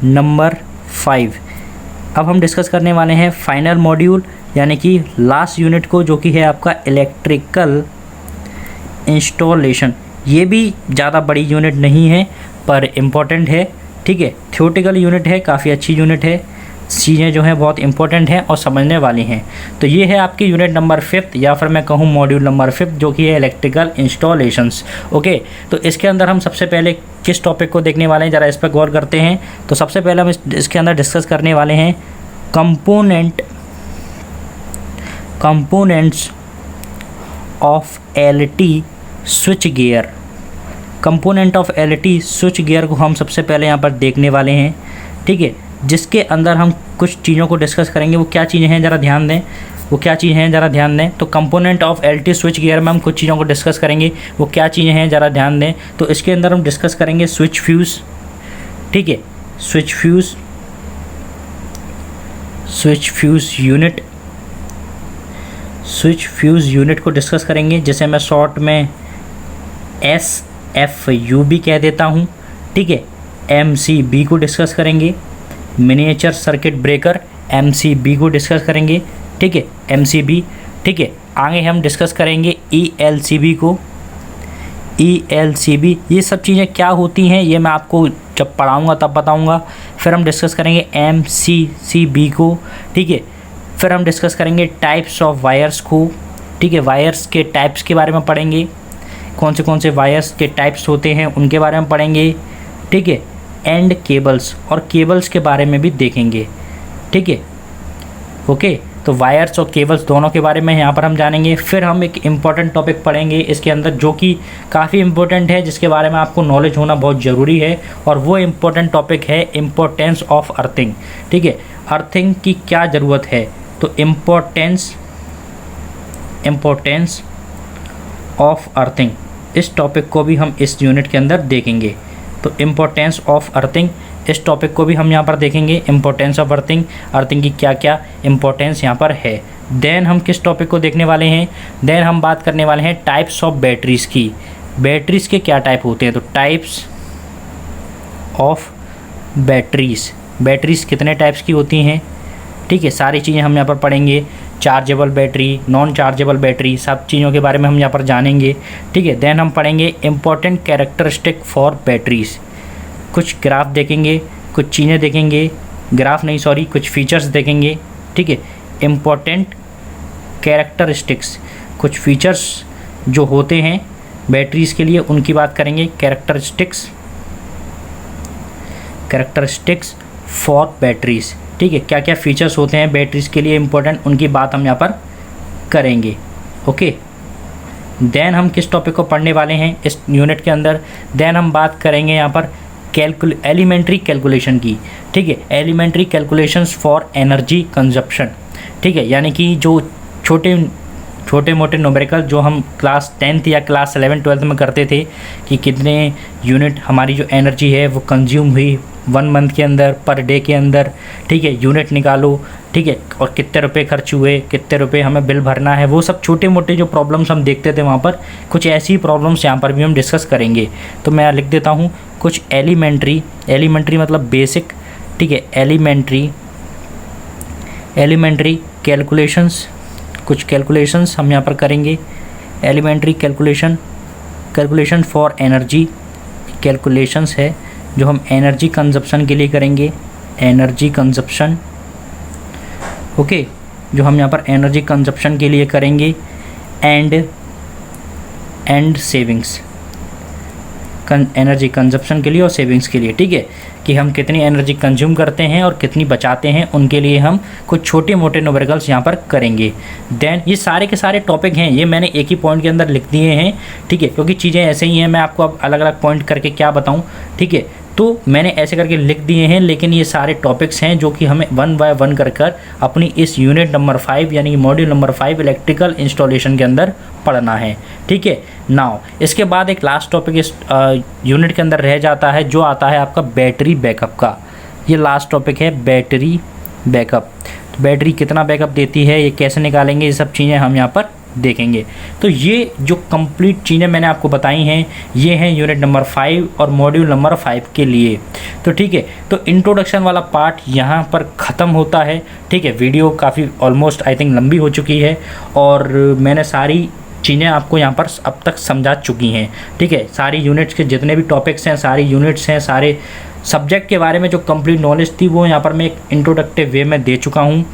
नंबर 5। अब हम डिस्कस करने वाले हैं फाइनल मॉड्यूल यानी कि लास्ट यूनिट को, जो कि है आपका इलेक्ट्रिकल इंस्टॉलेशन। ये भी ज़्यादा बड़ी यूनिट नहीं है पर इम्पॉर्टेंट है, ठीक है, थ्योरेटिकल यूनिट है, काफ़ी अच्छी यूनिट है, चीज़ें जो हैं बहुत इंपॉर्टेंट हैं और समझने वाली हैं। तो ये है आपकी यूनिट नंबर 5 या फिर मैं कहूँ मॉड्यूल नंबर 5 जो कि है इलेक्ट्रिकल इंस्टॉलेशंस। ओके, तो इसके अंदर हम सबसे पहले किस टॉपिक को देखने वाले हैं, ज़रा इस पर गौर करते हैं। तो सबसे पहले हम इसके अंदर डिस्कस करने वाले हैं components of LT switch gear. Component of LT switch gear को हम सबसे पहले यहाँ पर देखने वाले हैं, ठीक है, जिसके अंदर हम कुछ चीज़ों को डिस्कस करेंगे। वो क्या चीज़ें हैं ज़रा ध्यान दें। वो क्या चीज़ें हैं ज़रा ध्यान दें। तो component of LT switch gear में हम कुछ चीज़ों को डिस्कस करेंगे, वो क्या चीज़ें हैं ज़रा ध्यान दें। तो इसके अंदर हम डिस्कस करेंगे स्विच फ्यूज़, ठीक है, स्विच फ्यूज़ यूनिट को डिस्कस करेंगे, जैसे मैं शॉर्ट में SFU भी कह देता हूँ, ठीक है। MCB को डिस्कस करेंगे, मिनिएचर सर्किट ब्रेकर MCB को डिस्कस करेंगे, ठीक है, MCB, ठीक है। आगे हम डिस्कस करेंगे ELCB को, ELCB। ये सब चीज़ें क्या होती हैं ये मैं आपको जब पढ़ाऊँगा तब बताऊँगा। फिर हम डिस्कस करेंगे MCCB को, ठीक है। फिर हम डिस्कस करेंगे टाइप्स ऑफ वायर्स को, ठीक है, वायर्स के टाइप्स के बारे में पढ़ेंगे, कौन से वायर्स के टाइप्स होते हैं उनके बारे में पढ़ेंगे, ठीक है। एंड केबल्स, और केबल्स के बारे में भी देखेंगे, ठीक है, ओके। तो वायर्स और केबल्स दोनों के बारे में यहाँ पर हम जानेंगे। फिर हम एक इम्पॉर्टेंट टॉपिक पढ़ेंगे इसके अंदर जो कि काफ़ी इम्पोर्टेंट है, जिसके बारे में आपको नॉलेज होना बहुत ज़रूरी है, और वो इम्पोर्टेंट टॉपिक है इम्पोर्टेंस ऑफ अर्थिंग, ठीक है। अर्थिंग की क्या ज़रूरत है, तो इम्पोर्टेंस ऑफ अर्थिंग, इस टॉपिक को भी हम इस यूनिट के अंदर देखेंगे। तो इम्पोर्टेंस ऑफ अर्थिंग, इस टॉपिक को भी हम यहाँ पर देखेंगे, इम्पोर्टेंस ऑफ अर्थिंग की क्या क्या इम्पोर्टेंस यहाँ पर है। देन हम किस टॉपिक को देखने वाले हैं, देन हम बात करने वाले हैं टाइप्स ऑफ बैटरीज़ की। बैटरीज़ के क्या टाइप होते हैं, तो टाइप्स ऑफ बैटरीज़ कितने टाइप्स की होती हैं, ठीक है, सारी चीज़ें हम यहाँ पर पढ़ेंगे। Chargeable battery, non chargeable battery, सब चीज़ों के बारे में हम यहाँ पर जानेंगे, ठीक है। देन हम पढ़ेंगे इम्पोर्टेंट कैरेक्टरिस्टिक फॉर बैटरीज़, कुछ ग्राफ देखेंगे, कुछ चीज़ें देखेंगे, कुछ फीचर्स देखेंगे, ठीक है। इम्पोर्टेंट कैरेक्टरिस्टिक्स, कुछ फीचर्स जो होते हैं बैटरीज़ के लिए उनकी बात करेंगे, कैरेक्टरिस्टिक्स फॉर बैटरीज़, ठीक है, क्या क्या फीचर्स होते हैं बैटरीज़ के लिए इम्पोर्टेंट, उनकी बात हम यहाँ पर करेंगे, ओके। देन हम किस टॉपिक को पढ़ने वाले हैं इस यूनिट के अंदर, देन हम बात करेंगे यहाँ पर एलिमेंट्री कैलकुलेशन की, ठीक है, elementary calculations for energy consumption, ठीक है, यानी कि जो छोटे मोटे न्यूमेरिकल जो हम क्लास 10th या क्लास 11th 12th में करते थे कि कितने यूनिट हमारी जो एनर्जी है वो कंज्यूम हुई 1 मंथ के अंदर, पर डे के अंदर, ठीक है, यूनिट निकालो, ठीक है, और कितने रुपए खर्च हुए, कितने रुपए हमें बिल भरना है, वो सब छोटे मोटे जो प्रॉब्लम्स हम देखते थे वहाँ पर, कुछ ऐसी प्रॉब्लम्स यहाँ पर भी हम डिस्कस करेंगे। तो मैं लिख देता हूँ कुछ एलिमेंट्री मतलब बेसिक, ठीक है, एलिमेंट्री कैलकुलेशंस, कुछ कैलकुलेशंस हम यहाँ पर करेंगे। Elementary calculation for energy, calculations है जो हम एनर्जी कंजप्शन के लिए करेंगे, एनर्जी कंजप्शन, ओके, जो हम यहाँ पर एनर्जी कंजप्शन के लिए करेंगे। एंड सेविंग्स, एनर्जी कंजप्शन के लिए और सेविंग्स के लिए, ठीक है, कि हम कितनी एनर्जी कंज्यूम करते हैं और कितनी बचाते हैं, उनके लिए हम कुछ छोटे मोटे न्यूमेरिकल्स यहाँ पर करेंगे। देन ये सारे के सारे टॉपिक हैं, ये मैंने एक ही पॉइंट के अंदर लिख दिए हैं, ठीक है, क्योंकि चीज़ें ऐसे ही हैं, मैं आपको अब अलग अलग पॉइंट करके क्या बताऊँ, ठीक है, तो मैंने ऐसे करके लिख दिए हैं। लेकिन ये सारे टॉपिक्स हैं जो कि हमें 1 बाय 1 कर अपनी इस यूनिट नंबर 5 यानी मॉड्यूल नंबर 5 इलेक्ट्रिकल इंस्टॉलेशन के अंदर पढ़ना है, ठीक है। नाउ इसके बाद एक लास्ट टॉपिक इस यूनिट के अंदर रह जाता है जो आता है आपका बैटरी बैकअप का। ये लास्ट टॉपिक है बैटरी बैकअप। तो बैटरी कितना बैकअप देती है, ये कैसे निकालेंगे, ये सब चीज़ें हम यहाँ पर देखेंगे। तो ये जो कंप्लीट चीज़ें मैंने आपको बताई हैं ये हैं यूनिट नंबर 5 और मॉड्यूल नंबर 5 के लिए। तो ठीक है, तो इंट्रोडक्शन वाला पार्ट यहाँ पर ख़त्म होता है, ठीक है। वीडियो काफ़ी ऑलमोस्ट आई थिंक लंबी हो चुकी है और मैंने सारी चीज़ें आपको यहाँ पर अब तक समझा चुकी हैं, ठीक है। सारी यूनिट्स के जितने भी टॉपिक्स हैं, सारी यूनिट्स हैं, सारे सब्जेक्ट के बारे में जो कंप्लीट नॉलेज थी वो यहाँ पर मैं एक इंट्रोडक्टिव वे में दे चुका हूँ।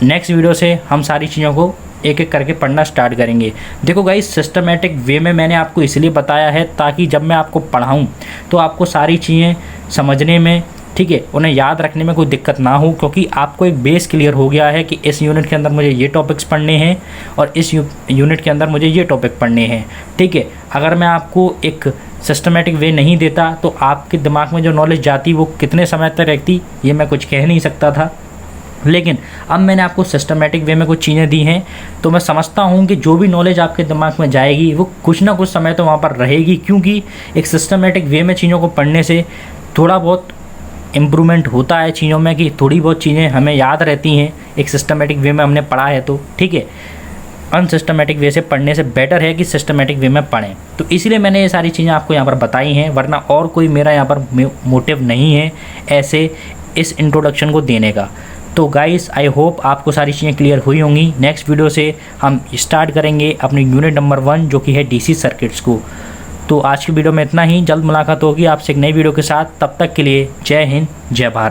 नेक्स्ट वीडियो से हम सारी चीज़ों को एक एक करके पढ़ना स्टार्ट करेंगे। देखो गाइस, सिस्टमेटिक वे में मैंने आपको इसलिए बताया है ताकि जब मैं आपको पढ़ाऊँ तो आपको सारी चीज़ें समझने में, ठीक है, उन्हें याद रखने में कोई दिक्कत ना हो, क्योंकि आपको एक बेस क्लियर हो गया है कि इस यूनिट के अंदर मुझे ये टॉपिक्स पढ़ने हैं और इस यूनिट के अंदर मुझे ये टॉपिक पढ़ने हैं, ठीक है। अगर मैं आपको एक सिस्टमेटिक वे नहीं देता तो आपके दिमाग में जो नॉलेज जाती वो कितने समय तक रहती ये मैं कुछ कह नहीं सकता था, लेकिन अब मैंने आपको सिस्टमेटिक वे में कुछ चीज़ें दी हैं, तो मैं समझता हूँ कि जो भी नॉलेज आपके दिमाग में जाएगी वो कुछ ना कुछ समय तो वहाँ पर रहेगी, क्योंकि एक सिस्टमेटिक वे में चीज़ों को पढ़ने से थोड़ा बहुत इम्प्रूवमेंट होता है चीज़ों में, कि थोड़ी बहुत चीज़ें हमें याद रहती हैं एक सिस्टमेटिक वे में हमने पढ़ा है तो, ठीक है। अनसिस्टमेटिक वे से पढ़ने से बेटर है कि सिस्टमेटिक वे में पढ़ें। तो इसीलिए मैंने ये सारी चीज़ें आपको यहाँ पर बताई हैं, वरना और कोई मेरा यहाँ पर मोटिव नहीं है ऐसे इस इंट्रोडक्शन को देने का। तो गाइस आई होप आपको सारी चीज़ें क्लियर हुई होंगी। नेक्स्ट वीडियो से हम स्टार्ट करेंगे अपनी यूनिट नंबर 1 जो कि है डीसी सर्किट्स को। तो आज की वीडियो में इतना ही, जल्द मुलाकात होगी आपसे एक नई वीडियो के साथ। तब तक के लिए जय हिंद, जय भारत।